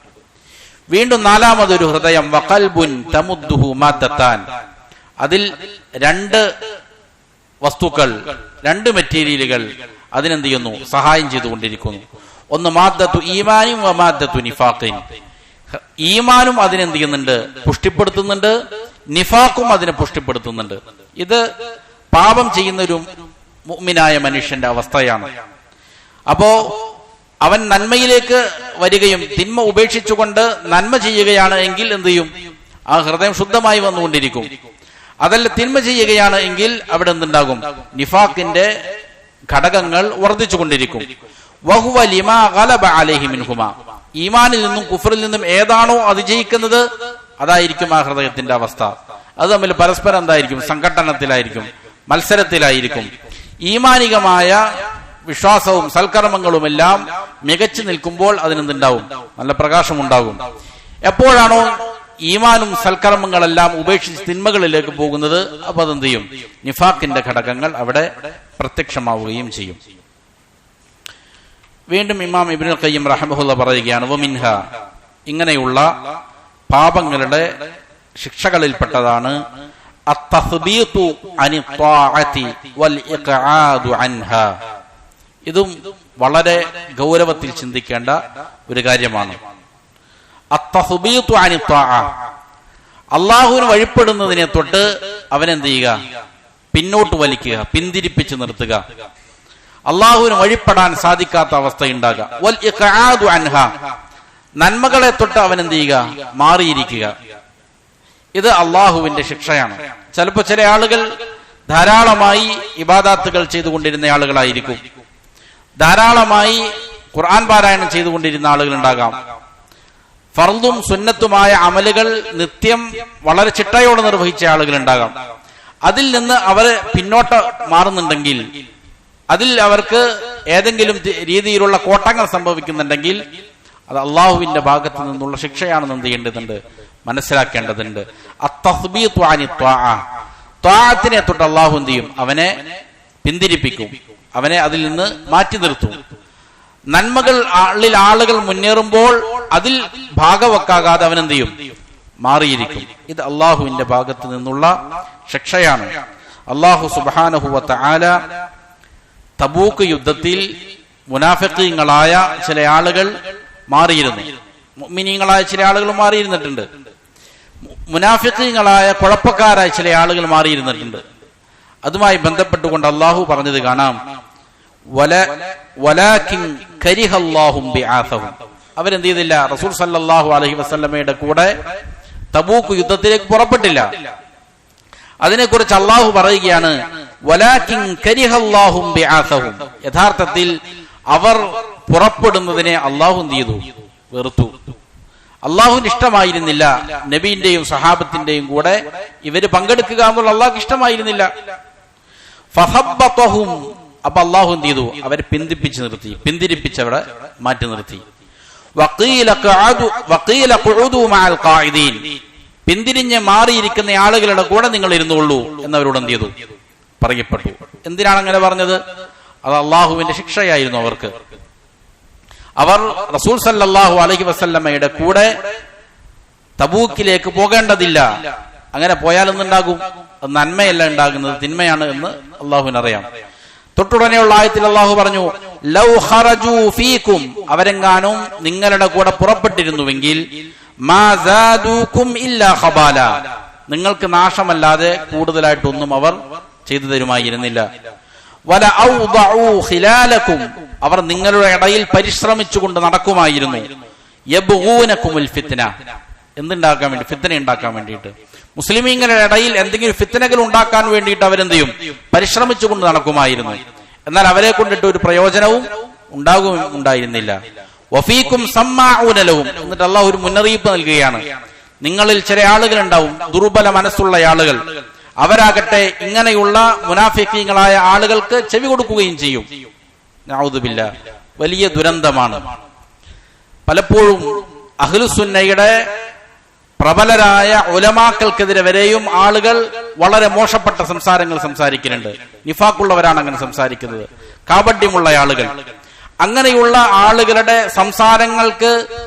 S2: വീണ്ടും നാലാമതൊരു ഹൃദയം, വഖൽബുൻ തമുദ്ദുഹു മാദ്ദത്താൻ, അതിൽ രണ്ട് വസ്തുക്കൾ, രണ്ട് മെറ്റീരിയലുകൾ അതിനെന്ത് ചെയ്യുന്നു, സഹായം ചെയ്തുകൊണ്ടിരിക്കുന്നു. ഒന്ന് മാദ്ദത്തു ഈമാനും വമാദ്ദത്തു നിഫാഖിൻ, ഈമാനും അതിനെന്ത് ചെയ്യുന്നുണ്ട്, പുഷ്ടിപ്പെടുത്തുന്നുണ്ട്, നിഫാഖും അതിനെ പുഷ്ടിപ്പെടുത്തുന്നുണ്ട്. ഇത് പാപം ചെയ്യുന്ന ഒരു മുഅ്മിനായ മനുഷ്യന്റെ അവസ്ഥയാണ്. അപ്പോ അവൻ നന്മയിലേക്ക് വരികയും തിന്മ ഉപേക്ഷിച്ചുകൊണ്ട് നന്മ ചെയ്യുകയാണ് എങ്കിൽ എന്ത് ചെയ്യും, ആ ഹൃദയം ശുദ്ധമായി വന്നുകൊണ്ടിരിക്കും. അതല്ല തിന്മ ചെയ്യുകയാണ് എങ്കിൽ അവിടെ എന്തുണ്ടാകും, നിഫാഖിന്റെ ഘടകങ്ങൾ വർദ്ധിച്ചുകൊണ്ടിരിക്കും. വഹുവ ലിമാ ഗലബ അലൈഹി മിൻഹുമാ, ഈമാനിൽ നിന്നും കുഫറിൽ നിന്നും ഏതാണോ അതിജയിക്കുന്നത് അതായിരിക്കും ആ ഹൃദയത്തിന്റെ അവസ്ഥ. അത് തമ്മിൽ പരസ്പരം എന്തായിരിക്കും, സംഘട്ടനത്തിലായിരിക്കും, മത്സരത്തിലായിരിക്കും. ഈമാനികമായ വിശ്വാസവും സൽക്കർമ്മങ്ങളുമെല്ലാം മികച്ചു നിൽക്കുമ്പോൾ അതിനെന്തുണ്ടാവും, നല്ല പ്രകാശമുണ്ടാകും. എപ്പോഴാണോ ഈമാനും സൽക്കർമ്മങ്ങളെല്ലാം ഉപേക്ഷിച്ച് തിന്മകളിലേക്ക് പോകുന്നത്, അപ്പൊ അതെന്ത് ചെയ്യും, നിഫാഖിന്റെ ഘടകങ്ങൾ അവിടെ പ്രത്യക്ഷമാവുകയും ചെയ്യും. വീണ്ടും ഇമാം ഇബ്നുൽ ഖയ്യിം റഹിമഹുള്ള പറയുകയാണ്, വമിൻഹ, ഇങ്ങനെയുള്ള പാപങ്ങളുടെ ശിക്ഷകളിൽപ്പെട്ടതാണ് അത്തസ്ബീതു അനി ത്വാഅതി വൽ ഇഖ്ആദു അൻഹാ. ഇതും വളരെ ഗൗരവത്തിൽ ചിന്തിക്കേണ്ട ഒരു കാര്യമാണ്. അത്തസ്ബീതു അനി ത്വാഅ, അല്ലാഹുവിന് വഴിപ്പെടുന്നതിനെ തൊട്ട് അവനെന്ത് ചെയ്യുക, പിന്നോട്ട് വലിക്കുക, പിന്തിരിപ്പിച്ച് നിർത്തുക. അള്ളാഹുവിന് വഴിപ്പെടാൻ സാധിക്കാത്ത അവസ്ഥ ഉണ്ടാകുക. വൽ ഇഖ്ആദു അൻഹാ, നന്മകളെ തൊട്ട് അവൻ എന്ത് ചെയ്യുക, മാറിയിരിക്കുക. ഇത് അള്ളാഹുവിന്റെ ശിക്ഷയാണ്. ചിലപ്പോൾ ചില ആളുകൾ ധാരാളമായി ഇബാദാത്തുകൾ ചെയ്തുകൊണ്ടിരുന്ന ആളുകളായിരിക്കും, ധാരാളമായി ഖുർആൻ പാരായണം ചെയ്തുകൊണ്ടിരുന്ന ആളുകൾ ഉണ്ടാകാം. ഫർദും സുന്നത്തുമായ അമലുകൾ നിത്യം വളരെ ചിട്ടയോടെ നിർവഹിച്ച ആളുകൾ ഉണ്ടാകാം. അതിൽ നിന്ന് അവർ പിന്നോട്ട് മാറുന്നുണ്ടെങ്കിൽ, അതിൽ അവർക്ക് ഏതെങ്കിലും രീതിയിലുള്ള കോട്ടങ്ങൾ സംഭവിക്കുന്നുണ്ടെങ്കിൽ അത് അള്ളാഹുവിന്റെ ഭാഗത്ത് നിന്നുള്ള ശിക്ഷയാണെന്ന് എന്ത് ചെയ്യേണ്ടതുണ്ട്, മനസ്സിലാക്കേണ്ടതുണ്ട്. അത്തസ്ബീതു അനി ത്വാഅ, ത്വാഅത്തിനെ തൊട്ട് അള്ളാഹു എന്ത് ചെയ്യും, അവനെ പിന്തിരിപ്പിക്കും, അവനെ അതിൽ നിന്ന് മാറ്റി നിർത്തും. നന്മകൾ ആളുകൾ മുന്നേറുമ്പോൾ അതിൽ ഭാഗവെക്കാകാതെ അവനെന്ത് ചെയ്യും, മാറിയിരിക്കും. ഇത് അള്ളാഹുവിന്റെ ഭാഗത്ത് നിന്നുള്ള ശിക്ഷയാണ്. അള്ളാഹു സുബ്ഹാനഹു വ തആല തബൂക്ക് യുദ്ധത്തിൽ മുനാഫിഖീങ്ങളായ ചില ആളുകൾ മാറിയിരുന്നു, മുഅ്മിനീങ്ങളായ ചില ആളുകൾ മാറിയിരുന്നിട്ടുണ്ട്, മുനാഫിഖീങ്ങളായ കുഴപ്പക്കാരായ ചില ആളുകൾ മാറിയിരുന്നിട്ടുണ്ട്. അതുമായി ബന്ധപ്പെട്ടുകൊണ്ട് അള്ളാഹു പറഞ്ഞത് കാണാം, വലാകിൻ കരിഹല്ലാഹും ബിആസഹും, അവരെന്ത് ചെയ്തില്ല, റസൂൽ സല്ലല്ലാഹു അലൈഹി വസല്ലമയുടെ കൂടെ തബൂക്ക് യുദ്ധത്തിലേക്ക് പുറപ്പെട്ടില്ല. അതിനെക്കുറിച്ച് അള്ളാഹു പറയുകയാണ്, വലാകിൻ കരിഹല്ലാഹും ബിആസഹും, യഥാർത്ഥത്തിൽ അവർ പുറപ്പെടുന്നതിനെ അള്ളാഹു എന്ത് ചെയ്തു, വെറുത്തു. അള്ളാഹുവിന് ഇഷ്ടമായിരുന്നില്ല നബിന്റെയും സഹാബത്തിന്റെയും കൂടെ ഇവര് പങ്കെടുക്കുക എന്നുള്ള അള്ളാഹുക്ക് ഇഷ്ടമായിരുന്നില്ല. ഫഹബ്ബതഹും, അപ്പൊ അള്ളാഹു എന്ത് ചെയ്തു, അവരെ പിന്തിപ്പിച്ച് നിർത്തി, പിന്തിരിപ്പിച്ചവിടെ മാറ്റി നിർത്തി. വഖീല ഖുഉദു മഅൽ ഖാഇദീൻ, പിന്തിരിഞ്ഞ് മാറിയിരിക്കുന്ന ആളുകളുടെ കൂടെ നിങ്ങൾ ഇരുന്നുള്ളൂ എന്നവരോട് എന്ത് ചെയ്തു, പറയപ്പെട്ടു. എന്തിനാണ് അങ്ങനെ പറഞ്ഞത്? അത് അള്ളാഹുവിന്റെ ശിക്ഷയായിരുന്നു അവർക്ക്. അവർ റസൂൽ സല്ലല്ലാഹു അലൈഹി വസല്ലമയുടെ കൂടെ തബൂക്കിലേക്ക് പോകേണ്ടതില്ല. അങ്ങനെ പോയാൽ എന്തുണ്ടാകും? അത് നന്മയല്ല ഉണ്ടാകുന്നത്, തിന്മയാണ് എന്ന് അള്ളാഹുവിനറിയാം. തൊട്ടുടനെയുള്ള ആയത്തിൽ അള്ളാഹു പറഞ്ഞു, ലൗ ഖറജൂ ഫീകും, അവരെങ്ങാനും നിങ്ങളുടെ കൂടെ പുറപ്പെട്ടിരുന്നുവെങ്കിൽ, മാ സാദൂകും ഇല്ലാ ഖബാല, നിങ്ങൾക്ക് നാശമല്ലാതെ കൂടുതലായിട്ടൊന്നും അവർ ചെയ്തു തരുമായിരുന്നില്ല. വല ഔദഉ ഖിലാലകും, അവർ നിങ്ങളുടെ ഇടയിൽ പരിശ്രമിച്ചുകൊണ്ട് നടക്കുമായിരുന്നു. യബ്ഗൂനകുമുൽ ഫിത്ന, എന്തുണ്ടാക്കാൻ വേണ്ടി? ഫിത്ന ഉണ്ടാക്കാൻ വേണ്ടിയിട്ട്. മുസ്ലിമീങ്ങളുടെ ഇടയിൽ എന്തെങ്കിലും ഫിത്നകൾ ഉണ്ടാക്കാൻ വേണ്ടിയിട്ട് അവരെന്ത് ചെയ്യും? പരിശ്രമിച്ചുകൊണ്ട് നടക്കുമായിരുന്നു. എന്നാൽ അവരെ കൊണ്ടിട്ട് ഒരു പ്രയോജനവും ഉണ്ടായിരുന്നില്ല. വഫീക്കും സമ്മാഊന ലഹും, എന്നിട്ട് അള്ളാഹു ഒരു മുന്നറിയിപ്പ് നൽകുകയാണ്. നിങ്ങളിൽ ചില ആളുകൾ ഉണ്ടാവും, ദുർബല മനസ്സുള്ള ആളുകൾ. അവരാകട്ടെ ഇങ്ങനെയുള്ള മുനാഫിഖീങ്ങളായ ആളുകൾക്ക് ചെവി കൊടുക്കുകയും ചെയ്യും. നഊദു ബില്ലാഹ്, വലിയ ദുരന്തമാണ്. പലപ്പോഴും അഹ്ലുസുന്നയുടെ പ്രബലരായ ഉലമാക്കൾക്കെതിരെ വരെയും ആളുകൾ വളരെ മോശപ്പെട്ട സംസാരങ്ങൾ സംസാരിക്കുന്നുണ്ട്. നിഫാഖുള്ളവരാണ് അങ്ങനെ സംസാരിക്കുന്നത്, കാപട്യമുള്ള ആളുകൾ. അങ്ങനെയുള്ള ആളുകളുടെ സംസാരങ്ങൾക്ക്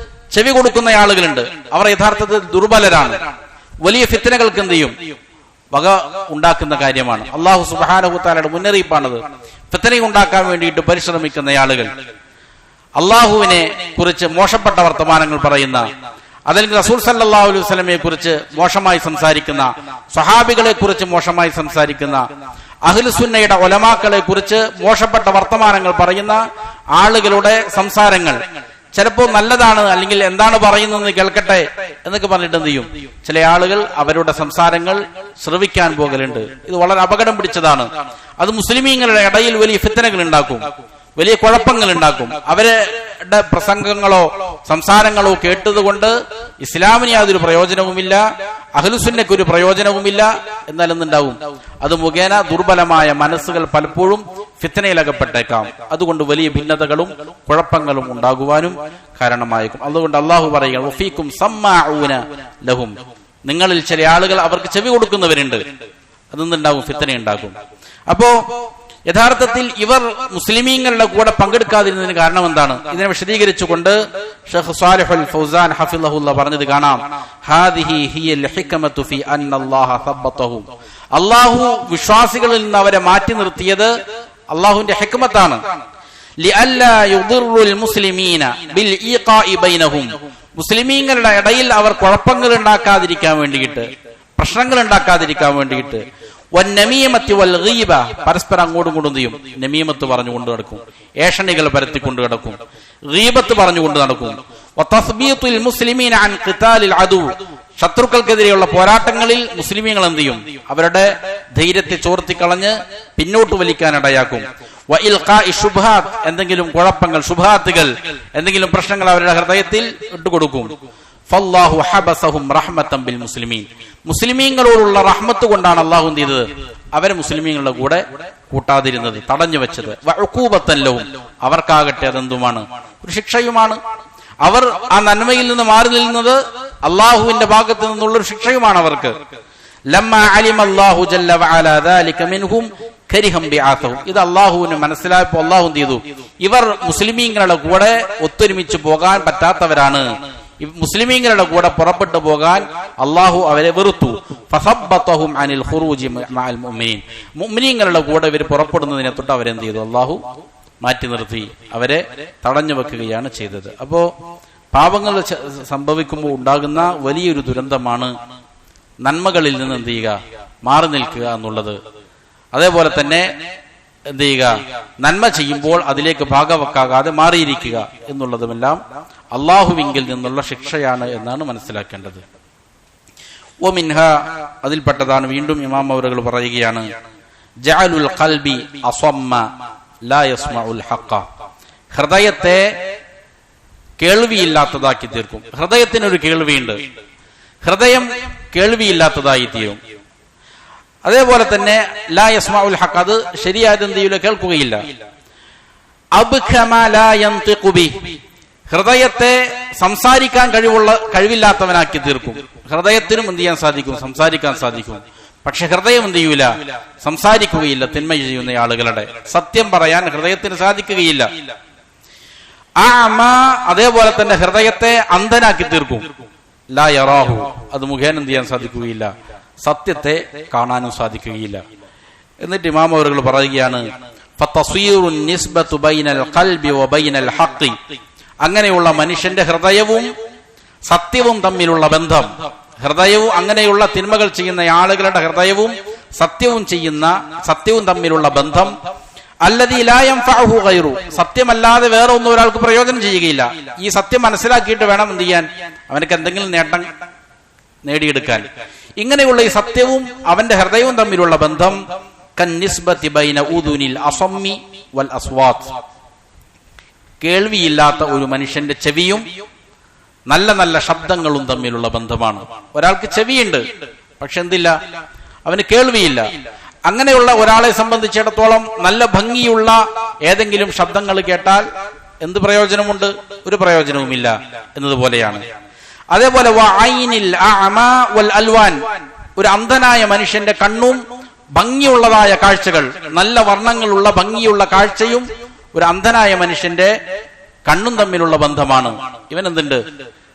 S2: ചെവി കൊടുക്കുന്ന ആളുകളുണ്ട്. അവർ യഥാർത്ഥത്തിൽ ദുർബലരാണ്. വലിയ ഫിത്നകൾക്ക് എന്ത് ചെയ്യും? വക ഉണ്ടാക്കുന്ന കാര്യമാണ്. അല്ലാഹു സുബ്ഹാനഹു വതആലയുടെ മുന്നറിയിപ്പാണത്. ഫിത്ന ഉണ്ടാക്കാൻ വേണ്ടിയിട്ട് പരിശ്രമിക്കുന്ന ആളുകൾ, അള്ളാഹുവിനെ കുറിച്ച് മോശപ്പെട്ട വർത്തമാനങ്ങൾ പറയുന്ന, അതല്ലെങ്കിൽ റസൂൽ സല്ലല്ലാഹു അലൈഹി വസല്ലമയെ കുറിച്ച് മോശമായി സംസാരിക്കുന്ന, സ്വഹാബികളെ കുറിച്ച് മോശമായി സംസാരിക്കുന്ന, അഹ്ലുസുന്നയുടെ ഉലമാക്കളെ കുറിച്ച് മോശപ്പെട്ട വർത്തമാനങ്ങൾ പറയുന്ന ആളുകളുടെ സംസാരങ്ങൾ ചിലപ്പോൾ നല്ലതാണ്, അല്ലെങ്കിൽ എന്താണ് പറയുന്നതെന്ന് കേൾക്കട്ടെ എന്നൊക്കെ പറഞ്ഞിട്ട് എന്ത് ചെയ്യും? ചില ആളുകൾ അവരുടെ സംസാരങ്ങൾ ശ്രവിക്കാൻ പോകലുണ്ട്. ഇത് വളരെ അപകടം പിടിച്ചതാണ്. അത് മുസ്ലിമീങ്ങളുടെ ഇടയിൽ വലിയ ഫിത്നകൾ ഉണ്ടാക്കും, വലിയ കുഴപ്പങ്ങൾ ഉണ്ടാക്കും. അവരുടെ പ്രസംഗങ്ങളോ സംസാരങ്ങളോ കേട്ടതുകൊണ്ട് ഇസ്ലാമിന് യാതൊരു പ്രയോജനവുമില്ല, അഹ്ലുസുന്നയ്ക്ക് ഒരു പ്രയോജനവുമില്ല. എന്നാൽ എന്തുണ്ടാവും? അത് മുഖേന ദുർബലമായ മനസ്സുകൾ പലപ്പോഴും ഫിത്നയിലകപ്പെട്ടേക്കാം. അതുകൊണ്ട് വലിയ ഭിന്നതകളും കുഴപ്പങ്ങളും ഉണ്ടാകുവാനും കാരണമായേക്കും. അതുകൊണ്ട് അള്ളാഹു പറയുക, വഫീക്കും സമ്മാഊന ലഹും, നിങ്ങളിൽ ചില ആളുകൾ അവർക്ക് ചെവി കൊടുക്കുന്നവരുണ്ട്. അതെന്തുണ്ടാകും? ഫിത്ന ഉണ്ടാകും. അപ്പോ യഥാർത്ഥത്തിൽ ഇവർ മുസ്ലിമീങ്ങളുടെ കൂടെ പങ്കെടുക്കാതിരുന്നതിന് കാരണം എന്താണ്? ഇതിനെ വിശദീകരിച്ചുകൊണ്ട് ഷെയ്ഖ് സ്വാലിഹുൽ ഫൗസാൻ ഹഫിളഹുല്ലാഹ് പറഞ്ഞത് കാണാം. ഹാദിഹി ഹിയൽ ഹിക്മതു ഫി അന്നല്ലാഹ സബ്ബതഹും, അല്ലാഹു വിശ്വാസികളിൽ നിന്ന് അവരെ മാറ്റി നിർത്തിയത് അല്ലാഹുവിന്റെ ഹിക്മത്താണ്. ലിഅല്ലാ യുദിറുൽ മുസ്ലിമീന ബിൽ ഈഖാഇ ബൈനഹും, മുസ്ലിമീങ്ങളുടെ ഇടയിൽ അവർ കുഴപ്പങ്ങൾ ഉണ്ടാക്കാതിരിക്കാൻ വേണ്ടിയിട്ട്, പ്രശ്നങ്ങൾ ഉണ്ടാക്കാതിരിക്കാൻ വേണ്ടിയിട്ട്. വന്നമീമത്തി വൽ ഗീബ, പരസ്പരം അങ്ങോട്ടും ഇങ്ങോട്ടും ചെയ്യും. നമീമത്ത് പറഞ്ഞുകൊണ്ട് നടക്കും, ഏഷണികൾ പരത്തിക്കൊണ്ട് നടക്കും, ഗീബത്ത് പറഞ്ഞുകൊണ്ട് നടക്കും. വതസ്ബീതുൽ മുസ്ലിമീന അൻ ഖിതാലിൽ അദു, ശത്രുക്കൾക്കെതിരെയുള്ള പോരാട്ടങ്ങളിൽ മുസ്ലിമീങ്ങൾ എന്ത് ചെയ്യും? അവരുടെ ധൈര്യത്തെ ചോർത്തിക്കളഞ്ഞ് പിന്നോട്ട് വലിക്കാൻ ഇടയാക്കും. വഇൽഖാഇ ശുബ്ഹാത്ത്, എന്തെങ്കിലും കുഴപ്പങ്ങൾ, ശുബ്ഹാത്തുകൾ, എന്തെങ്കിലും പ്രശ്നങ്ങൾ അവരുടെ ഹൃദയത്തിൽ ഇട്ടുകൊടുക്കും. ഫല്ലാഹു ഹബസഹും റഹ്മത്തൻ ബിൽ മുസ്ലിമീൻ, മുസ്ലിമീങ്ങളോടുള്ള റഹ്മത്ത് കൊണ്ടാണ് അള്ളാഹു എന്ത് ചെയ്തത്? അവരെ മുസ്ലിമീങ്ങളുടെ കൂടെ കൂട്ടാതിരുന്നത്, തടഞ്ഞു വെച്ചത്. വഉഖൂബത്തൻ ലഹും, അവർക്കാകട്ടെ അതെന്തുമാണ്? ഒരു ശിക്ഷയുമാണ്. അവർ ആ നന്മയിൽ നിന്ന് മാറി നിൽക്കുന്നത് അള്ളാഹുവിന്റെ ഭാഗത്ത് നിന്നുള്ളൊരു ശിക്ഷയുമാണ് അവർക്ക്. ലമ്മാ അലിമല്ലാഹു ജല്ല വഅലാ ദാലിക മിൻഹും കരിഹം ബിആതഹും, ഇത് അള്ളാഹുവിന് മനസ്സിലായപ്പോൾ അള്ളാഹു എന്ത് ചെയ്തു? ഇവർ മുസ്ലിമീങ്ങളുടെ കൂടെ ഒത്തൊരുമിച്ച് പോകാൻ പറ്റാത്തവരാണ്, മുസ്ലിമീങ്ങളുടെ കൂടെ പുറപ്പെട്ടു പോകാൻ അള്ളാഹു അവരെ വെറുത്തു. ഫസബ്ബതഹും അനിൽ ഖുറൂജി മഅൽ മുഅ്മിനീൻ, മുഅ്മിനീങ്ങളുടെ കൂടെ ഇവർ പുറപ്പെടുന്നതിനെ തൊട്ട് അവരെന്ത് ചെയ്തു? അള്ളാഹു മാറ്റി നിർത്തി, അവരെ തടഞ്ഞു വെക്കുകയാണ് ചെയ്തത്. അപ്പോ പാപങ്ങൾ സംഭവിക്കുമ്പോൾ ഉണ്ടാകുന്ന വലിയൊരു ദുരന്തമാണ് നന്മകളിൽ നിന്ന് എന്ത് ചെയ്യുക? മാറി നിൽക്കുക എന്നുള്ളത്. അതേപോലെ തന്നെ എന്ത് ചെയ്യുക? നന്മ ചെയ്യുമ്പോൾ അതിലേക്ക് ഭാഗവെക്കാതെ മാറിയിരിക്കുക എന്നുള്ളതുമെല്ലാം അള്ളാഹുവിങ്കിൽ നിന്നുള്ള ശിക്ഷയാണ് എന്നാണ് മനസ്സിലാക്കേണ്ടത്. വമിൻഹ, അതിൽപ്പെട്ടതാണ് വീണ്ടും ഇമാം അവറുകൾ പറയുകയാണ്, ജഅലുൽ ഖൽബി അസമ്മ ലാ യസ്മഉൽ ഹഖ, ഹൃദയത്തെ കേൾവിയില്ലാത്തതാക്കി തീർക്കും. ഹൃദയത്തിനൊരു കേൾവിയുണ്ട്, ഹൃദയം കേൾവിയില്ലാത്തതായി തീരും. അതേപോലെ തന്നെ ലാ യസ്മഉൽ ഹഖ, അത് ശരിയായത് എന്ത് ചെയ്യില്ല, കേൾക്കുകയില്ല. അബ്ഖമ ലാ യൻതിഖു ബി, ഹൃദയത്തെ സംസാരിക്കാൻ കഴിവില്ലാത്തവനാക്കി തീർക്കും. ഹൃദയത്തിനും എന്ത് ചെയ്യാൻ സാധിക്കും? സംസാരിക്കാൻ സാധിക്കും. പക്ഷെ ഹൃദയം എന്ത് ചെയ്യൂല? സംസാരിക്കുകയില്ല. തിന്മ ചെയ്യുന്ന ആളുകളുടെ സത്യം പറയാൻ ഹൃദയത്തിന് സാധിക്കുകയില്ല. അതേപോലെ തന്നെ ഹൃദയത്തെ അന്ധനാക്കി തീർക്കും. ലാ യറാഹു, അത് മുഖേന എന്ത് ചെയ്യാൻ സാധിക്കുകയില്ല, സത്യത്തെ കാണാനും സാധിക്കുകയില്ല. എന്നിട്ട് ഇമാം അവറുകൾ പറയുകയാണ്, ഫതസ്വീറുൻ നിസ്ബതു ബൈനൽ ഖൽബി വബൈനൽ ഹഖ്, അങ്ങനെയുള്ള മനുഷ്യന്റെ ഹൃദയവും സത്യവും തമ്മിലുള്ള ബന്ധം, ഹൃദയവും അങ്ങനെയുള്ള തിന്മകൾ ചെയ്യുന്ന ആളുകളുടെ ഹൃദയവും സത്യവും തമ്മിലുള്ള ബന്ധം, അല്ലദീ ലാ യൻഫഉഹു ഗൈറു, സത്യമല്ലാതെ വേറെ ഒന്നും ഒരാൾക്ക് പ്രയോജനം ചെയ്യുകയില്ല. ഈ സത്യം മനസ്സിലാക്കിയിട്ട് വേണം എന്ത് ചെയ്യാൻ, അവനക്ക് എന്തെങ്കിലും നേട്ടം നേടിയെടുക്കാൻ. ഇങ്ങനെയുള്ള ഈ സത്യവും അവന്റെ ഹൃദയവും തമ്മിലുള്ള ബന്ധം കന്നിസ്ബതി ബൈന ഉദുനിൽ അസമ്മി വൽ അസ്വാത്ത്, കേൾവിയില്ലാത്ത ഒരു മനുഷ്യന്റെ ചെവിയും നല്ല നല്ല ശബ്ദങ്ങളും തമ്മിലുള്ള ബന്ധമാണ്. ഒരാൾക്ക് ചെവിയുണ്ട്, പക്ഷെ എന്തില്ല, അവന് കേൾവിയില്ല. അങ്ങനെയുള്ള ഒരാളെ സംബന്ധിച്ചിടത്തോളം നല്ല ഭംഗിയുള്ള ഏതെങ്കിലും ശബ്ദങ്ങൾ കേട്ടാൽ എന്ത് പ്രയോജനമുണ്ട്? ഒരു പ്രയോജനവുമില്ല എന്നതുപോലെയാണ്. അതേപോലെ ഒരു അന്ധനായ മനുഷ്യന്റെ കണ്ണും ഭംഗിയുള്ളതായ കാഴ്ചകൾ, നല്ല വർണ്ണങ്ങളുള്ള ഭംഗിയുള്ള കാഴ്ചയും ഒരു അന്ധനായ മനുഷ്യന്റെ കണ്ണും തമ്മിലുള്ള ബന്ധമാണ്. ഇവൻ എന്തുണ്ട്?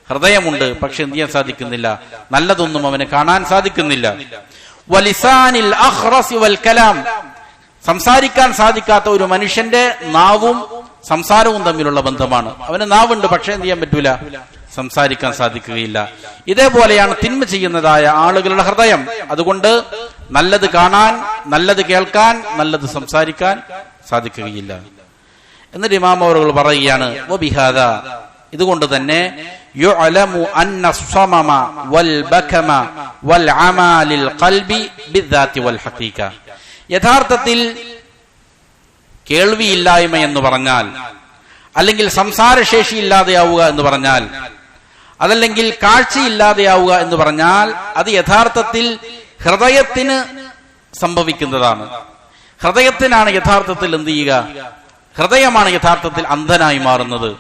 S2: ഹൃദയമുണ്ട്, പക്ഷെ എന്ത് ചെയ്യാൻ സാധിക്കുന്നില്ല, നല്ലതൊന്നും അവന് കാണാൻ സാധിക്കുന്നില്ല. വലിസാനിൽ അഖ്റസി വൽ കലാം, സംസാരിക്കാൻ സാധിക്കാത്ത ഒരു മനുഷ്യന്റെ നാവും സംസാരവും തമ്മിലുള്ള ബന്ധമാണ്. അവന് നാവുണ്ട്, പക്ഷെ എന്ത് ചെയ്യാൻ പറ്റൂല, സംസാരിക്കാൻ സാധിക്കുകയില്ല. ഇതേപോലെയാണ് തിന്മ ചെയ്യുന്നതായ ആളുകളുടെ ഹൃദയം. അതുകൊണ്ട് നല്ലത് കാണാൻ, നല്ലത് കേൾക്കാൻ, നല്ലത് സംസാരിക്കാൻ സാധിക്കുകയില്ല. എന്നിട്ട് ഇമാം അവറുകൾ പറയുകയാണ്, വബിഹാദ, ഇതുകൊണ്ട് തന്നെ യുഅലമു അന്ന സ്വമമ വൽ ബകമ വൽ അമാലിൽ ഖൽബി ബിദ്ദാതി വൽ ഹഖീഖ, യഥാർത്ഥത്തിൽ കേൾവിയില്ലായ്മ എന്ന് പറഞ്ഞാൽ, അല്ലെങ്കിൽ സംസാരശേഷി ഇല്ലാതെയാവുക എന്ന് പറഞ്ഞാൽ, അതല്ലെങ്കിൽ കാഴ്ചയില്ലാതെയാവുക എന്ന് പറഞ്ഞാൽ, അത് യഥാർത്ഥത്തിൽ ഹൃദയത്തിന് സംഭവിക്കുന്നതാണ്. ഹൃദയത്തിനാണ് യഥാർത്ഥത്തിൽ എന്ത് ചെയ്യുക, ഹൃദയമാണ് യഥാർത്ഥത്തിൽ അന്ധനായി മാറുന്നത്.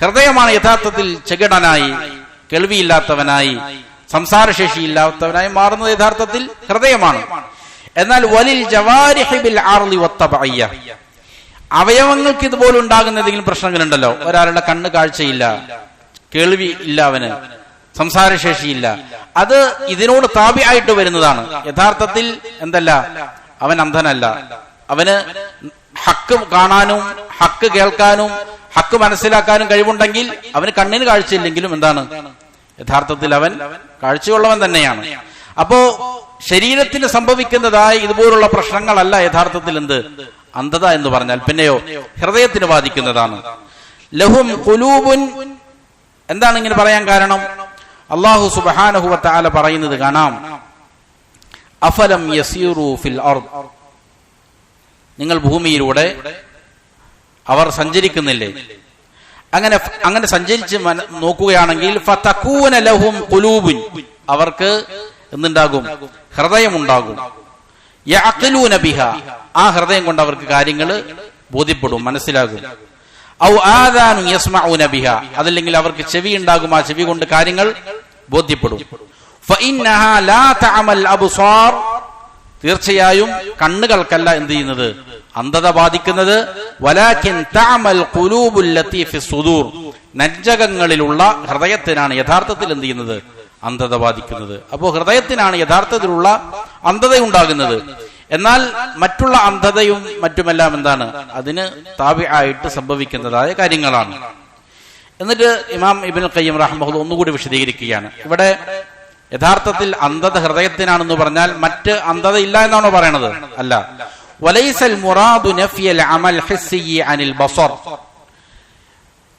S2: ഹൃദയമാണ് യഥാർത്ഥത്തിൽ ചെകിടനായി, കേൾവിയില്ലാത്തവനായി, സംസാരശേഷി ഇല്ലാത്തവനായി മാറുന്നത് യഥാർത്ഥത്തിൽ ഹൃദയമാണ്. എന്നാൽ വലിൽ ജവാരിഹി ബിൽ അർളി വത്തബഇയ്യ, അവയവങ്ങൾക്ക് ഇതുപോലെ ഉണ്ടാകുന്ന ഏതെങ്കിലും പ്രശ്നങ്ങളുണ്ടല്ലോ, ഒരാളുടെ കണ്ണ് കാഴ്ചയില്ല, കേൾവി ഇല്ല, അവന് സംസാരശേഷിയില്ല, അത് ഇതിനോട് താബിയായിട്ട് വരുന്നതാണ്. യഥാർത്ഥത്തിൽ എന്തല്ല, അവൻ അന്ധനല്ല. അവന് ഹക്ക് കാണാനും ഹക്ക് കേൾക്കാനും ഹക്ക് മനസ്സിലാക്കാനും കഴിവുണ്ടെങ്കിൽ അവന് കണ്ണിന് കാഴ്ചയില്ലെങ്കിലും എന്താണ്, യഥാർത്ഥത്തിൽ അവൻ കാഴ്ചയുള്ളവൻ തന്നെയാണ്. അപ്പോ ശരീരത്തിന് സംഭവിക്കുന്നതായ ഇതുപോലുള്ള പ്രശ്നങ്ങളല്ല യഥാർത്ഥത്തിൽ എന്ത്, അന്ധത എന്ന് പറഞ്ഞാൽ. പിന്നെയോ ഹൃദയത്തിന് ബാധിക്കുന്നതാണ്. ലഹും ഖുലൂബുൻ, എന്താണ് ഇങ്ങനെ പറയാൻ കാരണം? അല്ലാഹു സുബ്ഹാനഹു വ തആല പറയുന്നത് കാണാം, അഫലം യസീറു ഫിൽ അർദ്, നിങ്ങൾ ഭൂമിയിലൂടെ അവർ സഞ്ചരിക്കുന്നില്ലേ? അങ്ങനെ സഞ്ചരിച്ച് നോക്കുകയാണെങ്കിൽ ഫതകൂന ലഹും ഖുലൂബുൻ, അവർക്ക് എന്തുണ്ടാകും, ഹൃദയമുണ്ടാകും. യഅഖിലൂന ബിഹാ, ആ ഹൃദയം കൊണ്ട് അവർക്ക് കാര്യങ്ങൾ ബോധ്യപ്പെടും, മനസ്സിലാകും. ഔ ആദാനു യസ്മഊന ബിഹാ, അതല്ലെങ്കിൽ അവർക്ക് ചെവി ഉണ്ടാകും, ആ ചെവി കൊണ്ട് കാര്യങ്ങൾ ബോധ്യപ്പെടും. ഫഇന്നഹാ ലാ തഅമൽ അബ്സാർ, തീർച്ചയായും കണ്ണുകൾക്കല്ല എന്ത് ചെയ്യുന്നത്, അന്ധത ബാധിക്കുന്നത്. വലാകിൻ തഅമൽ ഖുലൂബുൽ ലതീ ഫിസ് സുദൂർ, നെഞ്ചകങ്ങളിലുള്ള ഹൃദയത്തിനാണ് യഥാർത്ഥത്തിൽ എന്ത് ചെയ്യുന്നത്, അന്ധത ബാധിക്കുന്നത്. അപ്പോൾ ഹൃദയത്തിനാണ് യഥാർത്ഥത്തിലുള്ള അന്ധത ഉണ്ടാകുന്നത്. എന്നാൽ മറ്റുള്ള അന്ധതയും മറ്റുമെല്ലാം എന്താണ്, അതിന് താബിആയിട്ട് സംഭവിക്കുന്നതായ കാര്യങ്ങളാണ്. എന്നിട്ട് ഇമാം ഇബ്നുൽ ഖയ്യിം റഹിമഹുല്ലാഹ് ഒന്നുകൂടി വിശദീകരിക്കുകയാണ്. ഇവിടെ യഥാർത്ഥത്തിൽ അന്ധത ഹൃദയത്തിനാണെന്ന് പറഞ്ഞാൽ മറ്റ് അന്ധത ഇല്ല എന്നാണോ പറയണത്? അല്ല. വലൈസൽ മുറാദു നഫിയൽ അമൽ ഹിസ്സി അനിൽ ബസർ,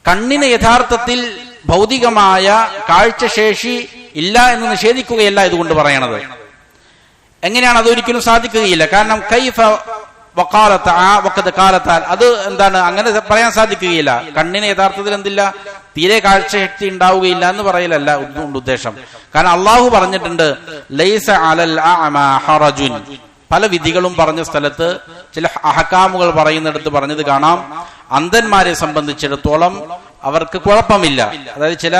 S2: കണ്ണിന് യഥാർത്ഥത്തിൽ ഭൗതികമായ കാഴ്ചശേഷി ഇല്ല എന്ന് നിഷേധിക്കുകയല്ല ഇതുകൊണ്ട് പറയണത്. എങ്ങനെയാണ്? അതൊരിക്കലും സാധിക്കുകയില്ല. കാരണം കൈഫ വഖാലത വഖദ് ഖാലത, അത് എന്താണ്, അങ്ങനെ പറയാൻ സാധിക്കുകയില്ല. കണ്ണിന് യഥാർത്ഥത്തിൽ എന്തില്ല, തീരെ കാഴ്ചശക്തി ഉണ്ടാവുകയില്ല എന്ന് പറയലല്ല ഉദ്ദേശം. കാരണം അള്ളാഹു പറഞ്ഞിട്ടുണ്ട്, ലൈസ അലൽ അഅമാ ഹറജുൻ, പല വിധികളും പറഞ്ഞ സ്ഥലത്ത് ചില അഹകാമുകൾ പറയുന്നിടത്ത് പറഞ്ഞത് കാണാം, അന്ധന്മാരെ സംബന്ധിച്ചിടത്തോളം അവർക്ക് കുഴപ്പമില്ല. അതായത് ചില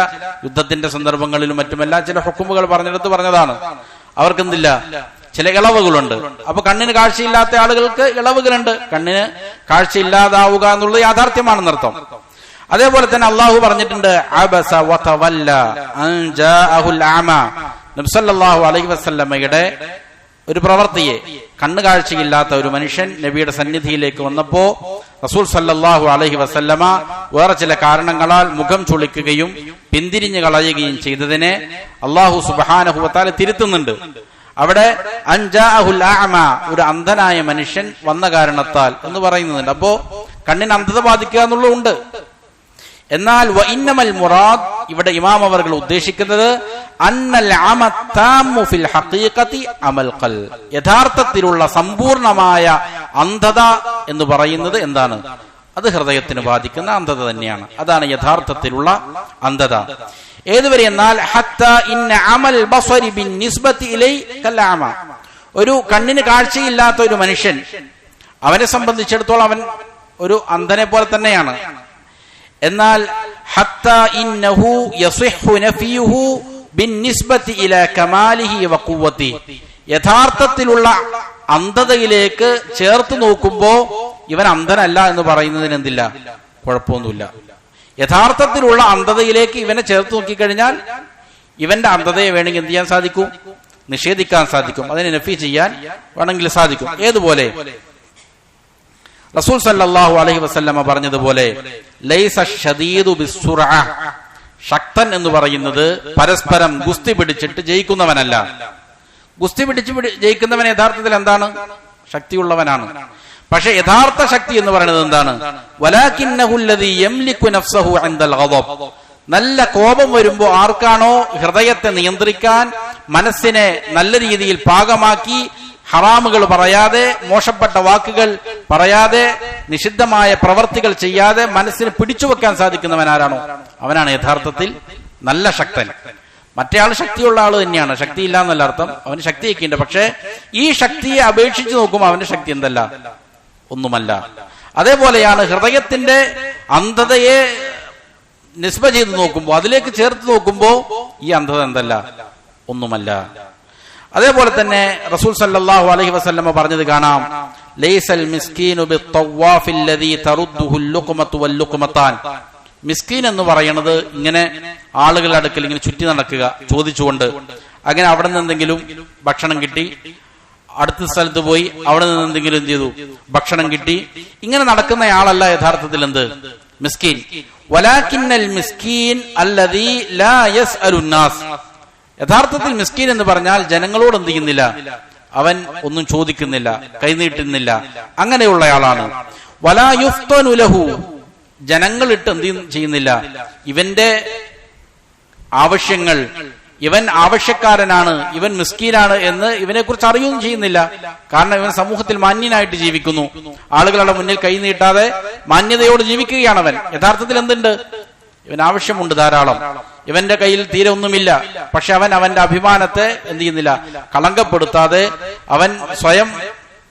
S2: യുദ്ധത്തിന്റെ സന്ദർഭങ്ങളിലും മറ്റുമെല്ലാം ചില ഹുക്കുമുകൾ പറഞ്ഞിടത്ത് പറഞ്ഞതാണ്, അവർക്ക് എന്തില്ല, ചില ഇളവുകളുണ്ട്. അപ്പൊ കണ്ണിന് കാഴ്ചയില്ലാത്ത ആളുകൾക്ക് ഇളവുകളുണ്ട്. കണ്ണിന് കാഴ്ചയില്ലാതാവുക എന്നുള്ളത് യാഥാർത്ഥ്യമാണെന്നർത്ഥം. അതേപോലെ തന്നെ അള്ളാഹു പറഞ്ഞിട്ടുണ്ട് അബസ വതവല്ല അൻ ജാഅഹുൽ അഅമ. നബി സല്ലല്ലാഹു അലൈഹി വസല്ലമയുടെ ഒരു പ്രവൃത്തിയെ, കണ്ണുകാഴ്ചയില്ലാത്ത ഒരു മനുഷ്യൻ നബിയുടെ സന്നിധിയിലേക്ക് വന്നപ്പോ റസൂൽ സല്ലല്ലാഹു അലൈഹി വസല്ലമ വേറെ ചില കാരണങ്ങളാൽ മുഖം ചുളിക്കുകയും പിന്തിരിഞ്ഞു കളയുകയും ചെയ്തതിനെ അള്ളാഹു സുബ്ഹാനഹു വ തആല തിരുത്തുന്നുണ്ട്. അവിടെ അൻജാഅഹുൽ അഅമ, ഒരു അന്ധനായ മനുഷ്യൻ വന്ന കാരണത്താൽ എന്ന് പറയുന്നുണ്ട്. അപ്പോ കണ്ണിന് അന്ധത ബാധിക്കുക എന്നുള്ളതുണ്ട്. എന്നാൽ വഇന്നമൽ മുറാദ്, ഇവിടെ ഇമാം അവർകൾ ഉദ്ദേശിക്കുന്നത് അന്നൽ അമ താമു ഫിൽ ഹഖീഖതി അമൽ ഖൽബ്, യഥാർത്ഥത്തിലുള്ള സമ്പൂർണമായ അന്ധത എന്ന് പറയുന്നത് എന്താണ്? അത് ഹൃദയത്തിന് ബാധിക്കുന്ന അന്ധത തന്നെയാണ്. അതാണ് യഥാർത്ഥത്തിലുള്ള അന്ധത. ഏതുവരെ എന്നാൽ ഹത്താ ഇന്ന അമൽ ബസരി ബിൻ നിസ്ബതി ഇലൈ കൽഅമ, ഒരു കണ്ണിന് കാഴ്ചയില്ലാത്ത ഒരു മനുഷ്യൻ, അവനെ സംബന്ധിച്ചിടത്തോളം അവൻ ഒരു അന്ധനെ പോലെ തന്നെയാണ്. എന്നാൽ ഹത്താ ഇന്നഹു യസിഹു നഫിയുഹു ബിൻനിസ്ബതി ഇലാ കമാലിഹി വ ഖുവ്വതി, യഥാർത്ഥത്തിലുള്ള അന്ധതയിലേക്ക് ചേർത്ത് നോക്കുമ്പോ ഇവൻ അന്ധനല്ല എന്ന് പറയുന്നതിന് എന്തില്ല, കുഴപ്പമൊന്നുമില്ല. യഥാർത്ഥത്തിലുള്ള അന്ധതയിലേക്ക് ഇവനെ ചേർത്ത് നോക്കിക്കഴിഞ്ഞാൽ ഇവന്റെ അന്ധതയെ വേണമെങ്കിൽ എന്ത് ചെയ്യാൻ സാധിക്കും? നിഷേധിക്കാൻ സാധിക്കും, അതിനെ നഫി ചെയ്യാൻ വേണമെങ്കിൽ സാധിക്കും. ഏതുപോലെ റസൂൽ സല്ലല്ലാഹു അലൈഹി വസല്ലമ പറഞ്ഞതുപോലെ ലൈസ ശദീദു ബിസ്സുറഅ, ശക്തൻ എന്ന് പറയുന്നത് പരസ്പരം ഗുസ്തി പിടിച്ചിട്ട് ജയിക്കുന്നവനല്ല. ഗുസ്തി പിടിച്ച് ജയിക്കുന്നവൻ യഥാർത്ഥത്തിൽ എന്താണ്? ശക്തിയുള്ളവനാണ്. പക്ഷെ യഥാർത്ഥ ശക്തി എന്ന് പറയുന്നത് എന്താണ്? വലാകിന്നഹു അല്ലദീ യംലികു നഫ്സഹു ഇൻദൽ ഗളബ്, നല്ല കോപം വരുമ്പോൾ ആർക്കാണോ ഹൃദയത്തെ നിയന്ത്രിക്കാൻ, മനസ്സിനെ നല്ല രീതിയിൽ പാകമാക്കി ഹറാമുകൾ പറയാതെ, മോശപ്പെട്ട വാക്കുകൾ പറയാതെ, നിഷിദ്ധമായ പ്രവർത്തികൾ ചെയ്യാതെ മനസ്സിനെ പിടിച്ചു വെക്കാൻ സാധിക്കുന്നവൻ ആരാണോ അവനാണ് യഥാർത്ഥത്തിൽ നല്ല ശക്തൻ. മറ്റേ ആൾ ശക്തിയുള്ള ആള് തന്നെയാണ്, ശക്തിയില്ല എന്നല്ല അർത്ഥം, അവന് ശക്തിയൊക്കെ ഉണ്ട്. പക്ഷെ ഈ ശക്തിയെ അപേക്ഷിച്ച് നോക്കുമ്പോൾ അവന്റെ ശക്തി എന്തല്ല, ഒന്നുമല്ല. അതേപോലെയാണ് ഹൃദയത്തിന്റെ അന്ധതയെ നിസ്ബ ചെയ്ത് നോക്കുമ്പോൾ, അതിലേക്ക് ചേർത്ത് നോക്കുമ്പോൾ ഈ അന്ധത എന്തല്ല, ഒന്നുമല്ല. അതേപോലെ തന്നെ റസൂൽ സല്ലല്ലാഹു അലൈഹി വസല്ലമ പറഞ്ഞത് കാണാം, ലൈസൽ മിസ്കീനു ബിത്തവാഫിൽ ലദീ തറുദ്ദുഹുൽ ലുഖ്മതു വൽ ലുഖ്മതാൻ. മിസ്കീൻ എന്ന് പറയുന്നത് ഇങ്ങനെ ആളുകളുടെ അടുക്കൽ ഇങ്ങനെ ചുറ്റി നടക്കുക ചോദിച്ചുകൊണ്ട്, അങ്ങനെ അവിടെ നിന്ന് എന്തെങ്കിലും ഭക്ഷണം കിട്ടി, അടുത്ത സ്ഥലത്ത് പോയി അവിടെ നിന്ന് എന്തെങ്കിലും എന്ത് ചെയ്തു, ഭക്ഷണം കിട്ടി, ഇങ്ങനെ നടക്കുന്നയാളല്ല യഥാർത്ഥത്തിൽ എന്ത്, മിസ്കീൻ. വലാകിന്നൽ മിസ്കീൻ അല്ലദീ ലാ യസ്അലുൻ നാസ്, യഥാർത്ഥത്തിൽ മിസ്കീൻ എന്ന് പറഞ്ഞാൽ ജനങ്ങളോട് എന്ത് ചെയ്യുന്നില്ല, അവൻ ഒന്നും ചോദിക്കുന്നില്ല, കൈനീട്ടുന്നില്ല, അങ്ങനെയുള്ളയാളാണ്. വലാ യുഫ്തനു ലഹു, ജനങ്ങളിട്ട് എന്ത് ചെയ്യുന്നില്ല, ഇവന്റെ ആവശ്യങ്ങൾ, ഇവൻ ആവശ്യക്കാരനാണ്, ഇവൻ മിസ്കീനാണ് എന്ന് ഇവനെ കുറിച്ച് അറിയുകയും ചെയ്യുന്നില്ല. കാരണം ഇവൻ സമൂഹത്തിൽ മാന്യനായിട്ട് ജീവിക്കുന്നു, ആളുകളുടെ മുന്നിൽ കൈനീട്ടാതെ മാന്യതയോട് ജീവിക്കുകയാണ് അവൻ. യഥാർത്ഥത്തിൽ എന്തുണ്ട്, ഇവൻ ആവശ്യമുണ്ട് ധാരാളം, ഇവന്റെ കയ്യിൽ തീരെ ഒന്നുമില്ല. പക്ഷെ അവൻ അവന്റെ അഭിമാനത്തെ എന്ത് ചെയ്യുന്നില്ല, കളങ്കപ്പെടുത്താതെ അവൻ സ്വയം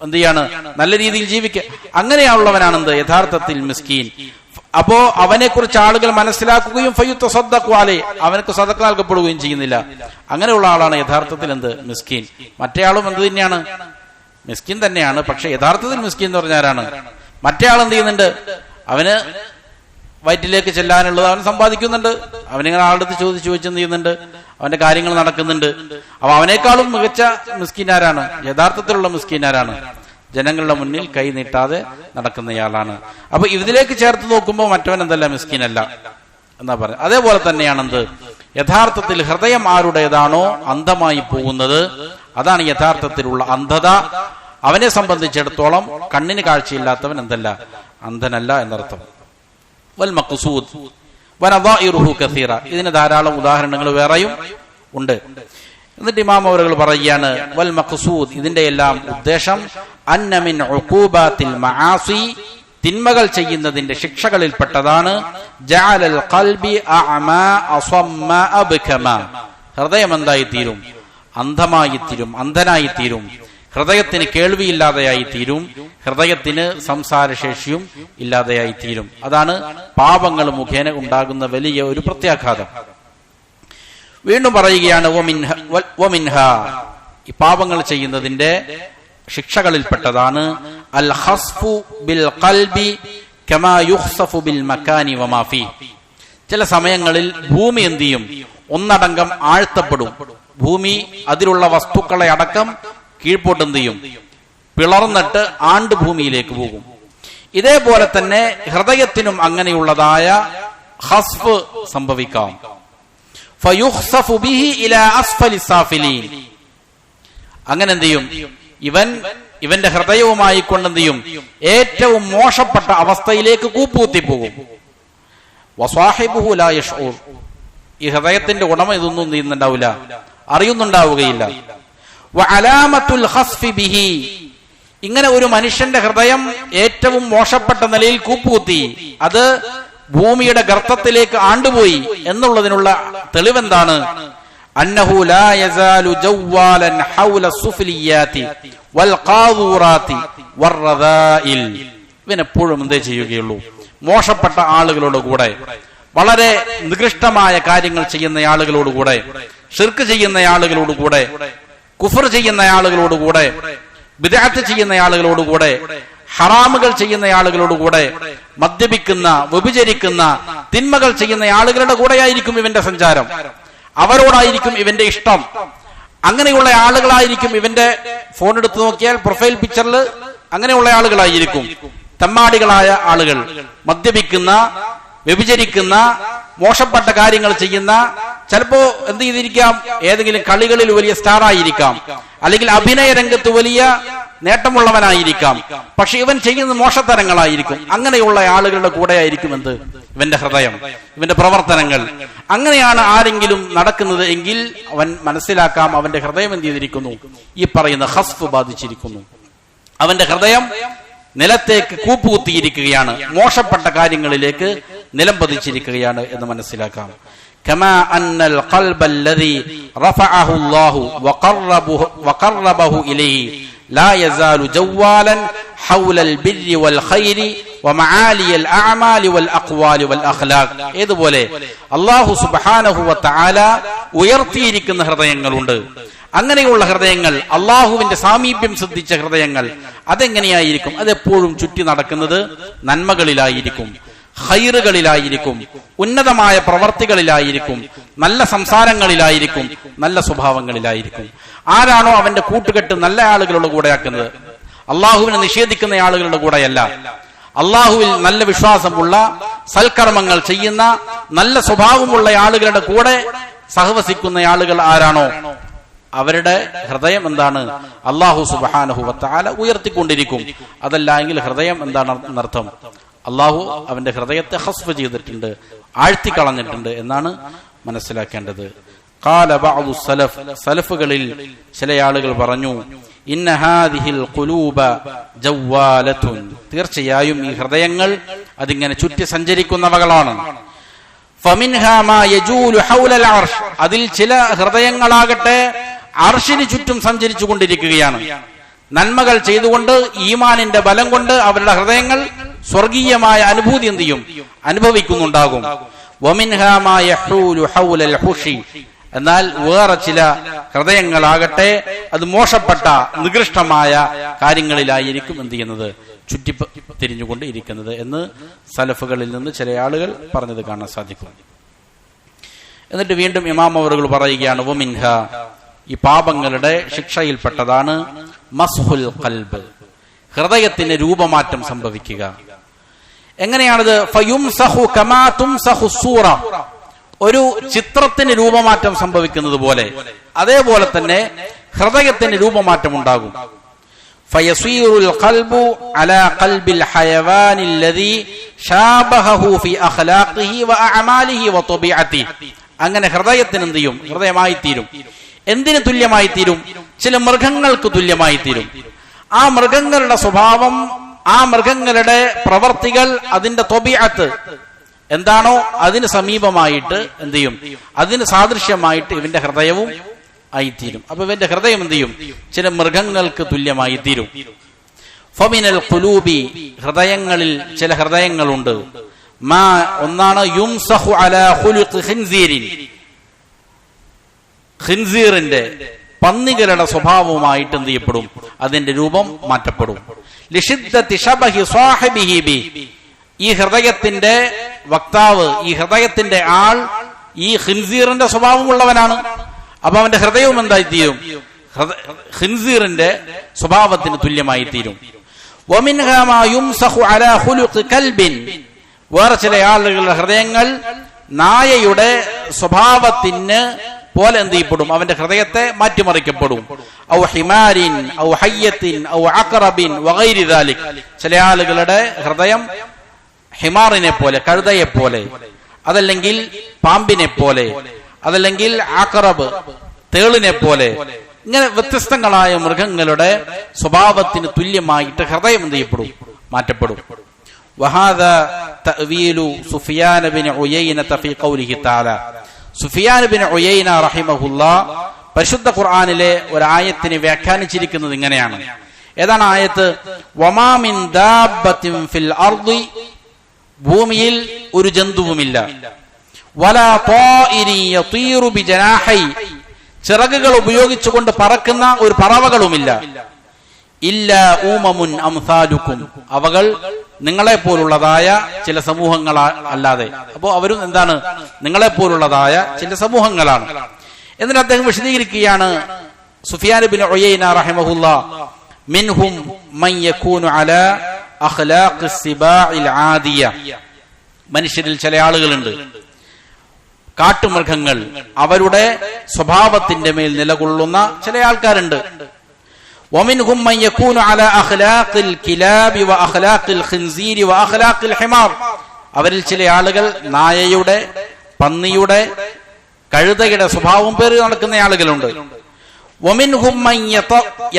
S2: എന്ത് ചെയ്യാണ്, നല്ല രീതിയിൽ ജീവിക്കുക. അങ്ങനെയുള്ളവനാണ് എന്ത് യഥാർത്ഥത്തിൽ മിസ്കീൻ. അപ്പോ അവനെ കുറിച്ച് ആളുകൾ മനസ്സിലാക്കുകയും ഫയുത്തസദ്ദഖു അലൈഹി, അവനക്ക് സദഖ നൽകപ്പെടുകയും ചെയ്യുന്നില്ല. അങ്ങനെയുള്ള ആളാണ് യഥാർത്ഥത്തിൽ എന്ത്, മിസ്കീൻ. മറ്റേ ആളും എന്ത് തന്നെയാണ്, മിസ്കീൻ തന്നെയാണ്. പക്ഷെ യഥാർത്ഥത്തിൽ മിസ്കീൻ എന്ന് പറഞ്ഞ ആരാണ്? മറ്റേ ആൾ എന്ത് ചെയ്യുന്നുണ്ട്, അവന് വയറ്റിലേക്ക് ചെല്ലാനുള്ളത് അവൻ സമ്പാദിക്കുന്നുണ്ട്, അവനിങ്ങനെ ആളുടെ അടുത്ത് ചോദിച്ചു എന്ത് ചെയ്യുന്നുണ്ട്, അവന്റെ കാര്യങ്ങൾ നടക്കുന്നുണ്ട്. അപ്പൊ അവനേക്കാളും മികച്ച മിസ്കീനാരാണ്? യഥാർത്ഥത്തിലുള്ള മിസ്കീനാരാണ്? ജനങ്ങളുടെ മുന്നിൽ കൈ നീട്ടാതെ നടക്കുന്നയാളാണ്. അപ്പൊ ഇതിലേക്ക് ചേർത്ത് നോക്കുമ്പോൾ മറ്റവൻ എന്തല്ല, മിസ്കീനല്ല എന്നാ പറയുന്നത്. അതേപോലെ തന്നെയാണെന്ത്, യഥാർത്ഥത്തിൽ ഹൃദയം ആരുടേതാണോ അന്ധമായി പോകുന്നത്, അതാണ് യഥാർത്ഥത്തിലുള്ള അന്ധത. അവനെ സംബന്ധിച്ചിടത്തോളം കണ്ണിന് കാഴ്ചയില്ലാത്തവൻ എന്തല്ല, അന്ധനല്ല എന്നർത്ഥം. വൽ മഖ്സൂദ് വനദാഇറുഹു കസീറ, ഇതിന് ധാരാളം ഉദാഹരണങ്ങൾ വേറെയും ഉണ്ട്. എന്നിട്ട് ഇമാം അവറുകൾ പറയുകയാണ്, വൽ മഖ്സൂദ്, ഇതിന്റെ എല്ലാം ഉദ്ദേശം അന്ന മിൻ ഉഖൂബാത്തിൽ മആസി, തിന്മകൾ ചെയ്യുന്നതിന്റെ ശിക്ഷകളിൽപ്പെട്ടതാണ് ജഅലൽ ഖൽബി അഅമാ അസമ്മ അബ്കമ, ഹൃദയം എന്തായി തീരും, അന്ധമായി തീരും, അന്ധനായി തീരും. ഹൃദയത്തിന് കേൾവിയില്ലാതെയായി തീരും, ഹൃദയത്തിന് സംസാരശേഷിയും ഇല്ലാതെയായി തീരും. അതാണ് പാപങ്ങൾ മുഖേന ഉണ്ടാകുന്ന വലിയ ഒരു പ്രത്യാഘാതം. വീണ്ടും പറയുകയാണ്, വമിൻഹ, ഈ പാപങ്ങൾ ചെയ്യുന്നതിന്റെ ശിക്ഷകളിൽപ്പെട്ടതാണ് അൽ ഖസ്ഫു ബിൽ ഖൽബി കമാ യുഖ്സഫു ബിൽ മകാനി വമാ ഫീ. ചില സമയങ്ങളിൽ ഭൂമി എന്ത് ചെയ്യും? ഒന്നടങ്കം ആഴ്ത്തപ്പെടും. ഭൂമി അതിലുള്ള വസ്തുക്കളെ അടക്കം കീഴ്പോട്ട് എന്ത് ചെയ്യും? പിളർന്നിട്ട് ആണ്ട് ഭൂമിയിലേക്ക് പോകും. ഇതേപോലെ തന്നെ ഹൃദയത്തിനും അങ്ങനെയുള്ളതായ ഖസ്ഫ് സംഭവിക്കാം. ഫയുഖ്സഫു ബിഹി ഇലാ അസ്ഫലി സാഫിലീൻ. അങ്ങനെ എന്ത് ചെയ്യും? ഇവന്റെ ഹൃദയവുമായി കൊണ്ട് എന്ത് ചെയ്യും? ഏറ്റവും മോശപ്പെട്ട അവസ്ഥയിലേക്ക് കൂപ്പുകുത്തിപ്പോകും. വസാഹിബുഹു ലാ യശ്ഊർ. ഈ ഹൃദയത്തിന്റെ ഉടമ ഇതൊന്നും ചെയ്യുന്നുണ്ടാവില്ല, അറിയുന്നുണ്ടാവുകയില്ല. വഅലാമത്തുൽ ഖസ്ഫി ബിഹി. ഇങ്ങനെ ഒരു മനുഷ്യന്റെ ഹൃദയം ഏറ്റവും മോശപ്പെട്ട നിലയിൽ കൂപ്പുകുത്തി, അത് ഭൂമിയുടെ ഗർത്തത്തിലേക്ക് ആണ്ടുപോയി എന്നുള്ളതിനുള്ള തെളിവെന്താണ്? അന്നഹു ലാ യസാലു ജവ്വാലൻ ഹൗല സുഫ്ലിയാതി വൽ ഖാദൂറാതി വറദാഇൽ. ഇവനെപ്പോഴും എന്തേ ചെയ്യുകയുള്ളൂ? മോശപ്പെട്ട ആളുകളോട് കൂടെ, വളരെ നികൃഷ്ടമായ കാര്യങ്ങൾ ചെയ്യുന്ന ആളുകളോട് കൂടെ, ഷിർക്ക് ചെയ്യുന്ന ആളുകളോട് കൂടെ, കുഫർ ചെയ്യുന്ന ആളുകളോട് കൂടെ, ബിദ്അത്ത് ചെയ്യുന്ന ആളുകളോട് കൂടെ, ഹറാമുകൾ ചെയ്യുന്ന ആളുകളോട് കൂടെ, മദ്യപിക്കുന്ന, വ്യഭിചരിക്കുന്ന, തിന്മകൾ ചെയ്യുന്ന ആളുകളുടെ കൂടെയായിരിക്കും ഇവന്റെ സഞ്ചാരം. അവരോടായിരിക്കും ഇവന്റെ ഇഷ്ടം. അങ്ങനെയുള്ള ആളുകളായിരിക്കും ഇവന്റെ ഫോൺ എടുത്ത് നോക്കിയാൽ പ്രൊഫൈൽ പിക്ചറിൽ അങ്ങനെയുള്ള ആളുകളായിരിക്കും. തമ്മാടികളായ ആളുകൾ, മദ്യപിക്കുന്ന, വ്യഭിചരിക്കുന്ന, മോശപ്പെട്ട കാര്യങ്ങൾ ചെയ്യുന്ന, ചിലപ്പോ എന്ത് ചെയ്തിരിക്കാം? ഏതെങ്കിലും കളികളിൽ വലിയ സ്റ്റാർ ആയിരിക്കാം, അല്ലെങ്കിൽ അഭിനയ രംഗത്ത് വലിയ നേട്ടമുള്ളവനായിരിക്കാം. പക്ഷെ ഇവൻ ചെയ്യുന്ന മോശത്തരങ്ങളായിരിക്കും. അങ്ങനെയുള്ള ആളുകളുടെ കൂടെയായിരിക്കും എന്ത്? ഇവന്റെ ഹൃദയം, ഇവന്റെ പ്രവർത്തനങ്ങൾ. അങ്ങനെയാണ് ആരെങ്കിലും നടക്കുന്നത് എങ്കിൽ അവൻ മനസ്സിലാക്കാം അവന്റെ ഹൃദയം എന്ത് ചെയ്തിരിക്കുന്നു? ഈ പറയുന്ന ഖസ്ഫ് ബാധിച്ചിരിക്കുന്നു. അവന്റെ ഹൃദയം നിലത്തേക്ക് കൂപ്പുകുത്തിയിരിക്കുകയാണ്, മോശപ്പെട്ട കാര്യങ്ങളിലേക്ക് നിലം പതിച്ചിരിക്കുകയാണ് എന്ന് മനസ്സിലാക്കാം. كما أن القلب الذي رفعه الله وقربه إليه لا يزال جوالا حول البر والخير ومعالي الأعمال والأقوال والأخلاق. ഇതുപോലെ അല്ലാഹു സുബ്ഹാനഹു വ തആല ഉയർത്തിയിരിക്കുന്ന ഹൃദയങ്ങളുണ്ട്. അങ്ങനെയുള്ള ഹൃദയങ്ങൾ, അള്ളാഹുവിന്റെ സാമീപ്യം ശ്രദ്ധിച്ച ഹൃദയങ്ങൾ, അതെങ്ങനെയായിരിക്കും? അതെപ്പോഴും ചുറ്റി നടക്കുന്നത് നന്മകളിലായിരിക്കും, ഖൈറുകളിലായിരിക്കും, ഉന്നതമായ പ്രവർത്തികളിലായിരിക്കും, നല്ല സംസാരങ്ങളിലായിരിക്കും, നല്ല സ്വഭാവങ്ങളിലായിരിക്കും. ആരാണോ അവന്റെ കൂട്ടുകെട്ട് നല്ല ആളുകളുടെ കൂടെയാക്കുന്നത്, അള്ളാഹുവിനെ നിഷേധിക്കുന്ന ആളുകളുടെ കൂടെയല്ല, അള്ളാഹുവിൽ നല്ല വിശ്വാസമുള്ള, സൽക്കർമ്മങ്ങൾ ചെയ്യുന്ന, നല്ല സ്വഭാവമുള്ള ആളുകളുടെ കൂടെ സഹവസിക്കുന്ന ആളുകൾ ആരാണോ അവരുടെ ഹൃദയം എന്താണ്? അല്ലാഹു സുബ്ഹാനഹു വ തആല ഉയർത്തിക്കൊണ്ടിരിക്കും. അതല്ല എങ്കിൽ ഹൃദയം എന്താണ് എന്നർത്ഥം? അള്ളാഹു അവന്റെ ഹൃദയത്തെ ഖസ്ഫ് ചെയ്തിട്ടുണ്ട്, ആഴ്ത്തിക്കളഞ്ഞിട്ടുണ്ട് എന്നാണ് മനസ്സിലാക്കേണ്ടത്. ഖാല ബഅദു സലഫ്, സലഫുകളിൽ ചില ആളുകൾ പറഞ്ഞു, ഇന്ന ഹാദിഹിൽ ഖുലൂബ ജവ്വാലത്തുൻ, തീർച്ചയായും ഈ ഹൃദയങ്ങൾ അതിങ്ങനെ ചുറ്റി സഞ്ചരിക്കുന്നവകളാണ്. ഫമിൻഹാ മാ യജൂലു ഹൗലൽ അർശ്, അതിൽ ചില ഹൃദയങ്ങളാകട്ടെ അർശിന് ചുറ്റും സഞ്ചരിച്ചു കൊണ്ടിരിക്കുകയാണ്. നന്മകൾ ചെയ്തുകൊണ്ട്, ഈമാനിന്റെ ബലം കൊണ്ട് അവരുടെ ഹൃദയങ്ങൾ സ്വർഗീയമായ അനുഭൂതി എന്ത് ചെയ്യും? അനുഭവിക്കുന്നുണ്ടാകും. വമിൻഹാ മാ യഹൂലു ഹൗലൽ ഹുഷി, എന്നാൽ വേറെ ചില ഹൃദയങ്ങളാകട്ടെ അത് മോശപ്പെട്ട നികൃഷ്ടമായ കാര്യങ്ങളിലായിരിക്കും എന്ത് ചെയ്യുന്നത്? ചുറ്റി തിരിഞ്ഞുകൊണ്ട് ഇരിക്കുന്നത് എന്ന് സലഫുകളിൽ നിന്ന് ചില ആളുകൾ പറഞ്ഞത് കാണാൻ സാധിക്കും. എന്നിട്ട് വീണ്ടും ഇമാം അവറുകൾ പറയുകയാണ്, വമിൻഹ, ഈ പാപങ്ങളുടെ ശിക്ഷയിൽപ്പെട്ടതാണ് മസ്ഹുൽ ഖൽബ്, ഹൃദയത്തിന് രൂപമാറ്റം സംഭവിക്കുക. എങ്ങനെയാണിത്? ഫയുംസഹു കമാ തുംസഹു സൂറ, ഒരു ചിത്രത്തിന് രൂപമാറ്റം സംഭവിക്കുന്നത് പോലെ അതേപോലെ തന്നെ ഹൃദയത്തിന് രൂപമാറ്റം ഉണ്ടാകും. ഫയസീറുൽ ഖൽബു അലാ ഖൽബിൽ ഹയവാനിൽ ലദീ ശാബഹഹു ഫി അഖ്ലാഖിഹി വ അഅമാലിഹി വ തബീഅതിഹി, അങ്ങനെ ഹൃദയത്തിന് എന്ത് ചെയ്യും? ഹൃദയമായി തീരും. എന്തിനു തുല്യമായി തീരും? ചില മൃഗങ്ങൾക്ക് തുല്യമായി തീരും. ആ മൃഗങ്ങളുടെ സ്വഭാവം, ആ മൃഗങ്ങളുടെ പ്രവർത്തികൾ, അതിന്റെ ത്വബീഅത്ത് എന്താണോ അതിന് സമീപമായിട്ട് എന്ത് ചെയ്യും? അതിന് സാദൃശ്യമായിട്ട് ഇവന്റെ ഹൃദയവും ആയിത്തീരും. അപ്പൊ ഇവന്റെ ഹൃദയം എന്ത് ചെയ്യും? ചില മൃഗങ്ങൾക്ക് തുല്യമായി തീരും. ഫമിനൽ ഖുലൂബി, ഹൃദയങ്ങളിൽ ചില ഹൃദയങ്ങളുണ്ട്. മാ, ഒന്നാണ് യുംസഹു അലാ ഖുലുഖി ഖിൻസീരിൻ, ഖിൻസീറിന്റെ, പന്നികളുടെ സ്വഭാവവുമായിട്ട് എന്ത് ചെയ്യപ്പെടും? അതിന്റെ രൂപം മാറ്റപ്പെടും. ലിഷിദ്ദതി ശബഹി സാഹിബിഹി ബി, ഈ ഹൃദയത്തിന്റെ വക്താവ്, ഈ ഹൃദയത്തിന്റെ ആൾ ഈ ഖിൻസീറിന്റെ സ്വഭാവമുള്ളവനാണ്. അപ്പൊ അവന്റെ ഹൃദയവും എന്തായി തീരും? ഖിൻസീറിന്റെ സ്വഭാവത്തിന് തുല്യമായി തീരും. വമിൻഹാ മാ യുംസഖു അലാ ഖുലുഖി കൽബിൻ, വേറെ ചില ആളുകളുടെ ഹൃദയങ്ങൾ നായയുടെ സ്വഭാവത്തിന് പോലെ എന്ത് ചെയ്യപ്പെടും? അവന്റെ ഹൃദയത്തെ മാറ്റിമറിക്കപ്പെടും. ഔ ഹിമാരിൻ ഔ ഹയ്യത്തിൻ ഔ അഖറബിൻ വഗൈരി ദാലിക്, ചില ആളുകളുടെ ഹൃദയം ഹിമാറിനെ പോലെ, കഴുതയെ പോലെ, അതല്ലെങ്കിൽ പാമ്പിനെ പോലെ, അതല്ലെങ്കിൽ അഖറബ് തേളിനെ പോലെ, ഇങ്ങനെ വ്യത്യസ്തങ്ങളായ മൃഗങ്ങളുടെ സ്വഭാവത്തിന് തുല്യമായിട്ട് ഹൃദയം എന്ത് ചെയ്യപ്പെടും? മാറ്റപ്പെടും. വഹാദാ തഅ്വീലു സുഫിയാൻ ബിൻ ഉയൈന ഫീ ഖൗലിഹി തആല, സുഫിയാൻ ബിൻ ഉയൈന റഹിമഹുല്ലാ പരിശുദ്ധ ഖുർആനിലെ ഒരു ആയത്തിനെ വ്യാഖ്യാനിച്ചിരിക്കുന്നത് ഇങ്ങനെയാണ്. ഏതാണ് ആയത്ത്? വമാ മിൻ ദാബത്തിൻ ഫിൽ അർദി, ഭൂമിയിൽ ഒരു ജന്തുവുമില്ല, വലാ ത്വാഇരി യതീറു ബിജനാഹി, ചിറകുകൾ ഉപയോഗിച്ചുകൊണ്ട് പറക്കുന്ന ഒരു പറവകളുമില്ല, ഇല്ലാ ഊമമുൻ അംസാലുക്കും, അവകൾ നിങ്ങളെ പോലുള്ളതായ ചില സമൂഹങ്ങൾ അല്ലാതെ. അപ്പോ അവരും എന്താണ്? നിങ്ങളെ പോലുള്ളതായ ചില സമൂഹങ്ങളാണ്. എന്നിട്ട് അദ്ദേഹം വിശദീകരിക്കുകയാണ് സുഫിയാൻ ബിൻ ഉയൈന റഹിമഹുല്ലാ, മിൻഹും മൻ യകൂനു അലാ അഖ്ലാഖിസ് സിബാഇൽ ആദിയ, മനുഷ്യരിൽ ചില ആളുകളുണ്ട്, കാട്ടുമൃഗങ്ങൾ അവരുടെ സ്വഭാവത്തിന്റെ മേൽ നിലകൊള്ളുന്ന ചില ആൾക്കാരുണ്ട്. വമിൻഹും മൻ യകൂനു അലാ അഖ്ലാഖിൽ കിലാബി വ അഖ്ലാഖിൽ ഖിൻസീരി വ അഖ്ലാഖിൽ ഹിമാർ, അവരിൽ ചില ആളുകൾ നായയുടെ, പന്നിയുടെ, കഴുതയുടെ സ്വഭാവം പേറി നടക്കുന്ന ആളുകളുണ്ട്. വമിൻഹും മൻ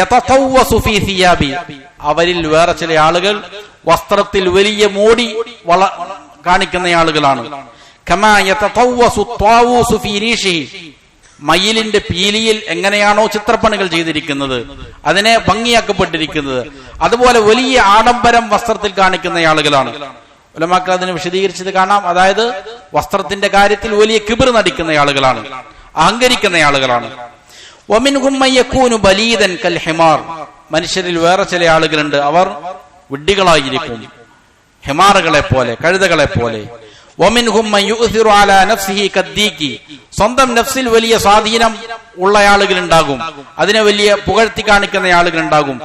S2: യതതവ്വസു ഫീ സിയാബി, അവരിൽ വേറെ ചില ആളുകൾ വസ്ത്രത്തിൽ വലിയ മോടി കാണിക്കുന്ന ആളുകളാണ്. കമാ യതതവ്വസു ത്വാവൂസു ഫീരീശിഹി, മയിലിന്റെ പീലിയിൽ എങ്ങനെയാണോ ചിത്രപ്പണികൾ ചെയ്തിരിക്കുന്നത്, അതിനെ ഭംഗിയാക്കപ്പെട്ടിരിക്കുന്നത്, അതുപോലെ വലിയ ആഡംബരം വസ്ത്രത്തിൽ കാണിക്കുന്ന ആളുകളാണ്. ഉലമാക്കൾ അതിനെ വിശദീകരിച്ചത് കാണാം. അതായത് വസ്ത്രത്തിന്റെ കാര്യത്തിൽ വലിയ കിബിർ നടിക്കുന്ന ആളുകളാണ്, അഹങ്കരിക്കുന്ന ആളുകളാണ്. വമിൻഹും മൻ യകൂനു ബലീദൻ കൽ ഹിമാർ, മനുഷ്യരിൽ വേറെ ചില ആളുകളുണ്ട്, അവർ വിഡ്ഢികളായിരിക്കും, ഹിമാറുകളെ പോലെ, കഴുതകളെ പോലെ. വമിൻഹും മൻ യുഅ്സിറു അലാ നഫ്സിഹി കദ്ദീകി, സ്വന്തം നഫ്സിൽ വലിയ സ്വാധീനം ഉള്ള ആളുകൾ ഉണ്ടാകും, അതിനെ വലിയ പുകഴ്ത്തി കാണിക്കുന്ന ആളുകൾ ഉണ്ടാകും,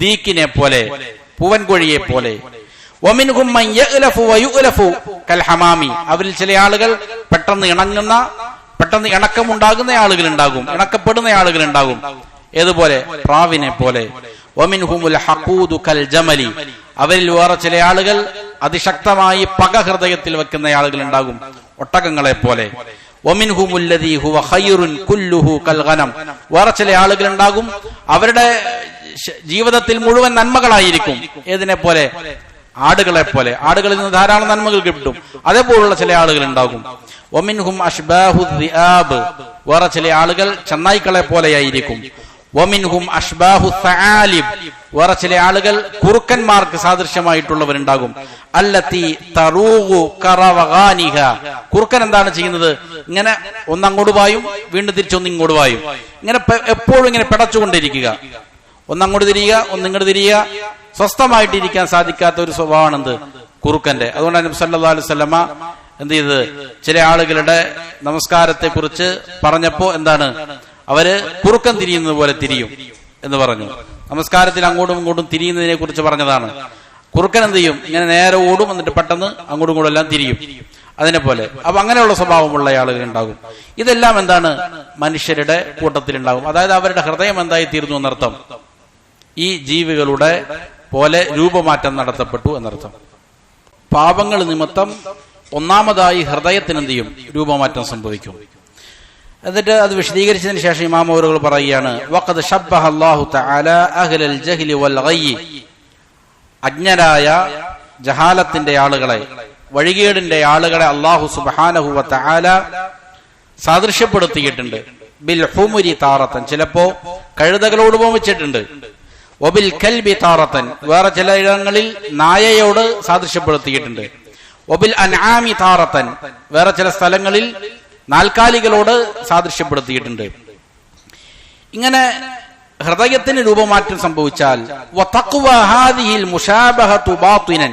S2: ദീക്കിനെ പോലെ, പൂവൻകോഴിയെ പോലെ. വമിൻഹും മൻ യഅ്ലഫു വയുഅ്ലഫു കൽ ഹമാമി, അവരിൽ ചില ആളുകൾ പെട്ടെന്ന് ഇണങ്ങുന്ന, പെട്ടെന്ന് ഇണക്കമുണ്ടാകുന്ന ആളുകൾ ഉണ്ടാകും, ഇണക്കപ്പെടുന്ന ആളുകൾ ഉണ്ടാകും, ഏതുപോലെ? പ്രാവിനെ പോലെ. വമിൻഹുമുൽ ഹഖൂദു കൽ ജമലി, അവരിൽ വേറെ ചില ആളുകൾ അതിശക്തമായി പക ഹൃദയത്തിൽ വെക്കുന്ന ആളുകൾ ഉണ്ടാകും, ഒട്ടകങ്ങളെ പോലെ. വമിൻഹുമുല്ലദീ ഹുവ ഖൈറുൻ കുല്ലുഹു കൽ ഗനം, വേറെ ചില ആളുകൾ ഉണ്ടാകും, അവരുടെ ജീവിതത്തിൽ മുഴുവൻ നന്മകളായിരിക്കും, ഏതിനെ പോലെ? ആടുകളെ പോലെ. ആടുകളിൽ നിന്ന് ധാരാളം നന്മകൾ കിട്ടും, അതേപോലുള്ള ചില ആളുകൾ ഉണ്ടാകും. വമിൻഹും അഷ്ബാഹു ദിആബ്, വേറെ ചില ആളുകൾ ചെന്നായ്ക്കളെ പോലെയായിരിക്കും. വമിൻഹും അഷ്ബാഹു തആലിബ്, വേറെ ചില ആളുകൾ കുറുക്കന്മാർക്ക് സാദൃശ്യമായിട്ടുള്ളവരുണ്ടാകും. അല്ലത്തി തറൂഗു കറവഗാനിഹ, കുറുക്കൻ എന്താണ് ചെയ്യുന്നത്? ഇങ്ങനെ ഒന്നങ്ങോട്ട് പായും, വീണ്ടും തിരിച്ചൊന്ന് ഇങ്ങോട്ട് പായും, ഇങ്ങനെ എപ്പോഴും ഇങ്ങനെ പിടച്ചുകൊണ്ടിരിക്കുക, ഒന്നങ്ങോട്ട് തിരിയുക, ഒന്നിങ്ങോട്ട് തിരിയുക, സ്വസ്ഥമായിട്ടിരിക്കാൻ സാധിക്കാത്ത ഒരു സ്വഭാവമാണ് എന്ത്? കുറുക്കന്റെ. അതുകൊണ്ടാണ് നബി സല്ലല്ലാഹു അലൈഹി വസല്ലമ എന്ത് ചെയ്തത്? ചില ആളുകളുടെ നമസ്കാരത്തെ കുറിച്ച് പറഞ്ഞപ്പോ എന്താണ്? അവര് കുറുക്കൻ തിരിയുന്നത് പോലെ തിരിയും എന്ന് പറഞ്ഞു. നമസ്കാരത്തിൽ അങ്ങോട്ടും ഇങ്ങോട്ടും തിരിയുന്നതിനെ കുറിച്ച് പറഞ്ഞതാണ്. കുറുക്കൻ എന്ത് ചെയ്യും? ഇങ്ങനെ നേരെ ഓടും, എന്നിട്ട് പെട്ടെന്ന് അങ്ങോട്ടും ഇങ്ങോട്ടും എല്ലാം തിരിയും, അതിനെ പോലെ. അപ്പൊ അങ്ങനെയുള്ള സ്വഭാവമുള്ള ആളുകൾ ഉണ്ടാകും. ഇതെല്ലാം എന്താണ്? മനുഷ്യരുടെ കൂട്ടത്തിലുണ്ടാകും. അതായത് അവരുടെ ഹൃദയം എന്തായി തീർന്നു എന്നർത്ഥം, ഈ ജീവികളുടെ പോലെ രൂപമാറ്റം നടത്തപ്പെട്ടു എന്നർത്ഥം. പാപങ്ങൾ നിമിത്തം ഒന്നാമതായി ഹൃദയത്തിന് എന്ത് ചെയ്യും? രൂപമാറ്റം സംഭവിക്കും. എന്നിട്ട് അത് വിശദീകരിച്ചതിന് ശേഷം ഇമാം അവറുകൾ പറയുകയാണ്, വഖദ് ശബ്ബഹ അല്ലാഹു തആല അഹ്ലൽ ജഹ്ലി വൽ ഗയ്യ്, അജ്ഞരായ ജഹാലത്തിന്റെ ആളുകളെ, വഴികേടിന്റെ ആളുകളെ അല്ലാഹു സുബ്ഹാനഹു വ തആല സാദൃശ്യപ്പെടുത്തിയിട്ടുണ്ട്. ബിൽ ഹുമുരി താറത്തൻ, ചിലപ്പോ കഴുതകളോട് ഉപമിച്ചിട്ടുണ്ട്. വബിൽ കൽബി താറത്തൻ, വേറെ ചില ഇടങ്ങളിൽ നായയോട് സാദൃശ്യപ്പെടുത്തിയിട്ടുണ്ട്. വബിൽ അൻആമി താറത്തൻ, വേറെ ചില സ്ഥലങ്ങളിൽ നാൽക്കാലികളോട് സാദൃശ്യപ്പെടുത്തിയിട്ടുണ്ട്. ഇങ്ങനെ ഹൃദയത്തിന് രൂപമാറ്റം സംഭവിച്ചാൽ വതഖ്വ ഹാദിഹിൽ മുശാബഹതു ബാത്തിനൻ,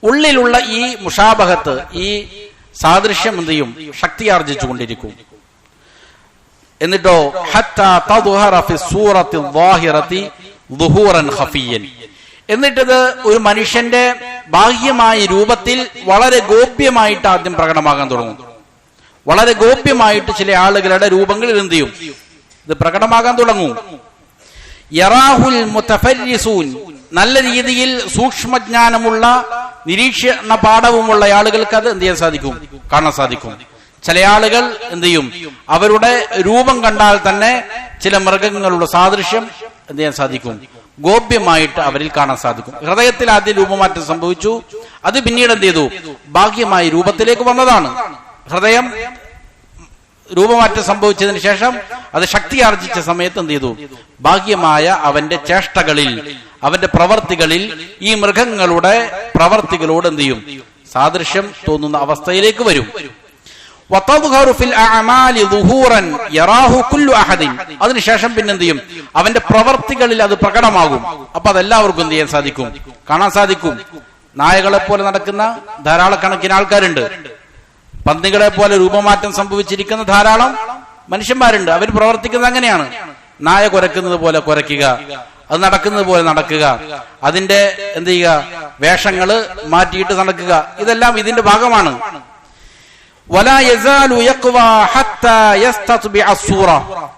S2: ഉള്ളിലുള്ള ഈ മുഷാബഹത്ത്, ഈ സാദൃശ്യം എന്ത് ചെയ്യും? ശക്തിയാർജിച്ചു കൊണ്ടിരിക്കും. എന്നിട്ടോ ഹത്താ തദ്ഹറ ഫി സൂറത്തി ളാഹിറതി ളുഹൂറൻ ഖഫിയൻ, എന്നിട്ടത് ഒരു മനുഷ്യന്റെ ബാഹ്യമായ രൂപത്തിൽ വളരെ ഗോപ്യമായിട്ട് ആദ്യം പ്രകടമാകാൻ തുടങ്ങും. വളരെ ഗോപ്യമായിട്ട് ചില ആളുകളുടെ രൂപങ്ങളിൽ എന്ത് ചെയ്യും? ഇത് പ്രകടമാകാൻ തുടങ്ങും. യറാഹുൽ മുതഫരിസൂൻ, നല്ല രീതിയിൽ സൂക്ഷ്മജ്ഞാനമുള്ള നിരീക്ഷണ പാഠവുമുള്ള ആളുകൾക്ക് അത് എന്ത് ചെയ്യാൻ സാധിക്കും? കാണാൻ സാധിക്കും. ചില ആളുകൾ എന്ത് ചെയ്യും? അവരുടെ രൂപം കണ്ടാൽ തന്നെ ചില മൃഗങ്ങളുടെ സാദൃശ്യം എന്ത് ചെയ്യാൻ സാധിക്കും? ഗോപ്യമായിട്ട് അവരിൽ കാണാൻ സാധിക്കും. ഹൃദയത്തിൽ ആദ്യം രൂപമാറ്റം സംഭവിച്ചു, അത് പിന്നീട് എന്ത് ചെയ്തു? ഭാഗ്യമായ രൂപത്തിലേക്ക് വന്നതാണ്. ഹൃദയം രൂപമാറ്റം സംഭവിച്ചതിന് ശേഷം അത് ശക്തിയാർജിച്ച സമയത്ത് എന്ത് ചെയ്തു? ഭാഗ്യമായ അവന്റെ ചേഷ്ടകളിൽ, അവന്റെ പ്രവർത്തികളിൽ ഈ മൃഗങ്ങളുടെ പ്രവർത്തികളോട് എന്ത് ചെയ്യും? സാദൃശ്യം തോന്നുന്ന അവസ്ഥയിലേക്ക് വരും. അതിനുശേഷം പിന്നെന്ത് ചെയ്യും? അവന്റെ പ്രവർത്തികളിൽ അത് പ്രകടമാകും. അപ്പൊ അതെല്ലാവർക്കും എന്ത് ചെയ്യാൻ സാധിക്കും? കാണാൻ സാധിക്കും. നായകളെ പോലെ നടക്കുന്ന ധാരാളക്കണക്കിന് ആൾക്കാരുണ്ട്. പന്നികളെ പോലെ രൂപമാറ്റം സംഭവിച്ചിരിക്കുന്ന ധാരാളം മനുഷ്യന്മാരുണ്ട്. അവർ പ്രവർത്തിക്കുന്നത് അങ്ങനെയാണ്. നായ കുരക്കുന്നത് പോലെ കുരയ്ക്കുക, അത് നടക്കുന്നത് പോലെ നടക്കുക, അതിന്റെ എന്ത് ചെയ്യുക? വേഷങ്ങള് മാറ്റിയിട്ട് നടക്കുക. ഇതെല്ലാം ഇതിന്റെ ഭാഗമാണ്.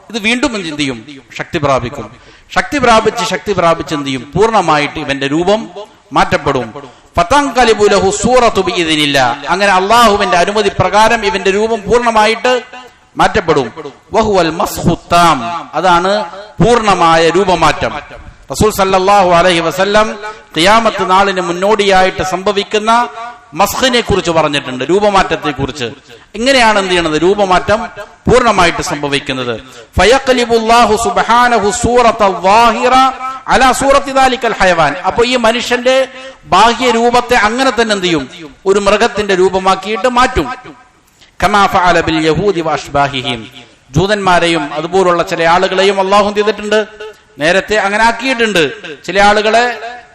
S2: ഇത് വീണ്ടും എന്ത് ചെയ്യും? ശക്തി പ്രാപിക്കും. ശക്തി പ്രാപിച്ച് എന്ത് ചെയ്യും? പൂർണ്ണമായിട്ട് ഇവന്റെ രൂപം മാറ്റപ്പെടും. അങ്ങനെ അള്ളാഹുവിന്റെ അനുമതി പ്രകാരം ഇവന്റെ രൂപം പൂർണ്ണമായിട്ട് മാറ്റപ്പെടും. അതാണ് പൂർണ്ണമായ രൂപമാറ്റം. റസൂൽ സല്ലല്ലാഹു അലൈഹി വസല്ലം ഖിയാമത്ത് നാളിന് മുന്നോടിയായിട്ട് സംഭവിക്കുന്ന മസ്ഖിനെ കുറിച്ച് പറഞ്ഞിട്ടുണ്ട്, രൂപമാറ്റത്തെ കുറിച്ച്. എങ്ങനെയാണ് എന്ത് ചെയ്യണത്? രൂപമാറ്റം പൂർണ്ണമായിട്ട് സംഭവിക്കുന്നത്. ഫയഖ്ലിബുല്ലാഹു സുബ്ഹാനഹു സൂറത്തൽ ളാഹിറ അലാ സൂറത്തി ദാലിക്കൽ ഹയവാൻ. അപ്പൊ ഈ മനുഷ്യന്റെ ബാഹ്യ രൂപത്തെ അങ്ങനെ തന്നെ എന്ത് ചെയ്യും? ഒരു മൃഗത്തിന്റെ രൂപമാക്കിയിട്ട് മാറ്റും. കമാ ഫഅല ബിൽ യഹൂദി വഅശ്ബാഹിഹിം, ജൂതന്മാരെയും അതുപോലുള്ള ചില ആളുകളെയും അല്ലാഹു ചെയ്തിട്ടുണ്ട്, നേരത്തെ അങ്ങനെ ആക്കിയിട്ടുണ്ട്. ചില ആളുകളെ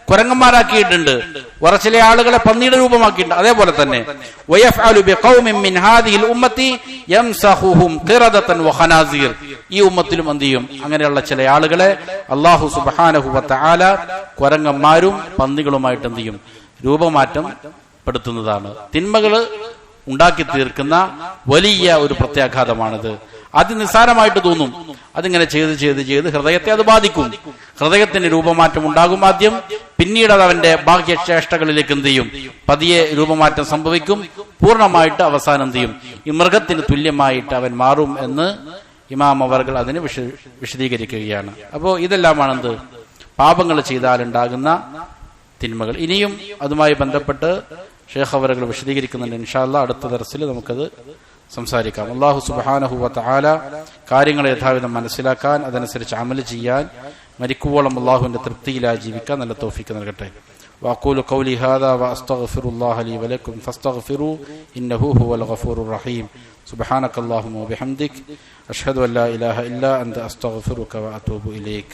S2: കുരങ്ങന്മാരാക്കിയിട്ടുണ്ട്, വേറെ ചില ആളുകളെ പന്നിയുടെ രൂപമാക്കിയിട്ടുണ്ട്. അതേപോലെ തന്നെ ഈ ഉമ്മത്തിലും എന്ത് ചെയ്യും? അങ്ങനെയുള്ള ചില ആളുകളെ അല്ലാഹു സുബ്ഹാനഹു വ തആല കുരങ്ങന്മാരും പന്നികളുമായിട്ട് എന്ത് ചെയ്യും? രൂപമാറ്റം പെടുത്തുന്നതാണ്. തിന്മകള് ഉണ്ടാക്കി തീർക്കുന്ന വലിയ ഒരു പ്രത്യാഘാതമാണിത്. അത് നിസ്സാരമായിട്ട് തോന്നും. അതിങ്ങനെ ചെയ്ത് ഹൃദയത്തെ അത് ബാധിക്കും. ഹൃദയത്തിന് രൂപമാറ്റം ഉണ്ടാകും ആദ്യം, പിന്നീട് അത് അവന്റെ ബാഹ്യചേഷ്ടകളിലേക്ക് എന്ത് ചെയ്യും? പതിയെ രൂപമാറ്റം സംഭവിക്കും. പൂർണ്ണമായിട്ട് അവസാനം എന്ത് ചെയ്യും? ഈ മൃഗത്തിന് തുല്യമായിട്ട് അവൻ മാറും എന്ന് ഇമാം അവർകൾ അതിന് വിശദീകരിക്കുകയാണ്. അപ്പോ ഇതെല്ലാമാണെന്ത്? പാപങ്ങൾ ചെയ്താലുണ്ടാകുന്ന തിന്മകൾ. ഇനിയും അതുമായി ബന്ധപ്പെട്ട് ഷേഖ് അവറുകൾ വിശദീകരിക്കുന്നുണ്ട്. ഇൻഷാ അല്ലാഹ് അടുത്ത ദർസിൽ നമുക്കത് സംസാരിക്കാം. അല്ലാഹു സുബ്ഹാനഹു വ തആല കാര്യങ്ങളെ യഥാവിധം മനസ്സിലാക്കാൻ, അതനുസരിച്ച് അമൽ ചെയ്യാൻ, മരിക്കുവോളം അല്ലാഹുവിന്റെ തൃപ്തിയിലായി ജീവിക്കാൻ നല്ല തൗഫീഖ് നൽകട്ടെ. വഅഖൂലു ഖൗലി ഹാദാ വഅസ്തഗ്ഫിറുല്ലാഹ ലി വലക്കും ഫസ്തഗ്ഫിറൂ ഇന്നഹു ഹുവൽ ഗഫൂറുർ റഹീം. സുബ്ഹാനകല്ലാഹുമ്മ വബിഹംദിക് അഷ്ഹദു അൻ ലാ ഇലാഹ ഇല്ലാ അൻത അസ്തഗ്ഫിറുക വഅതൂബു ഇലൈക്.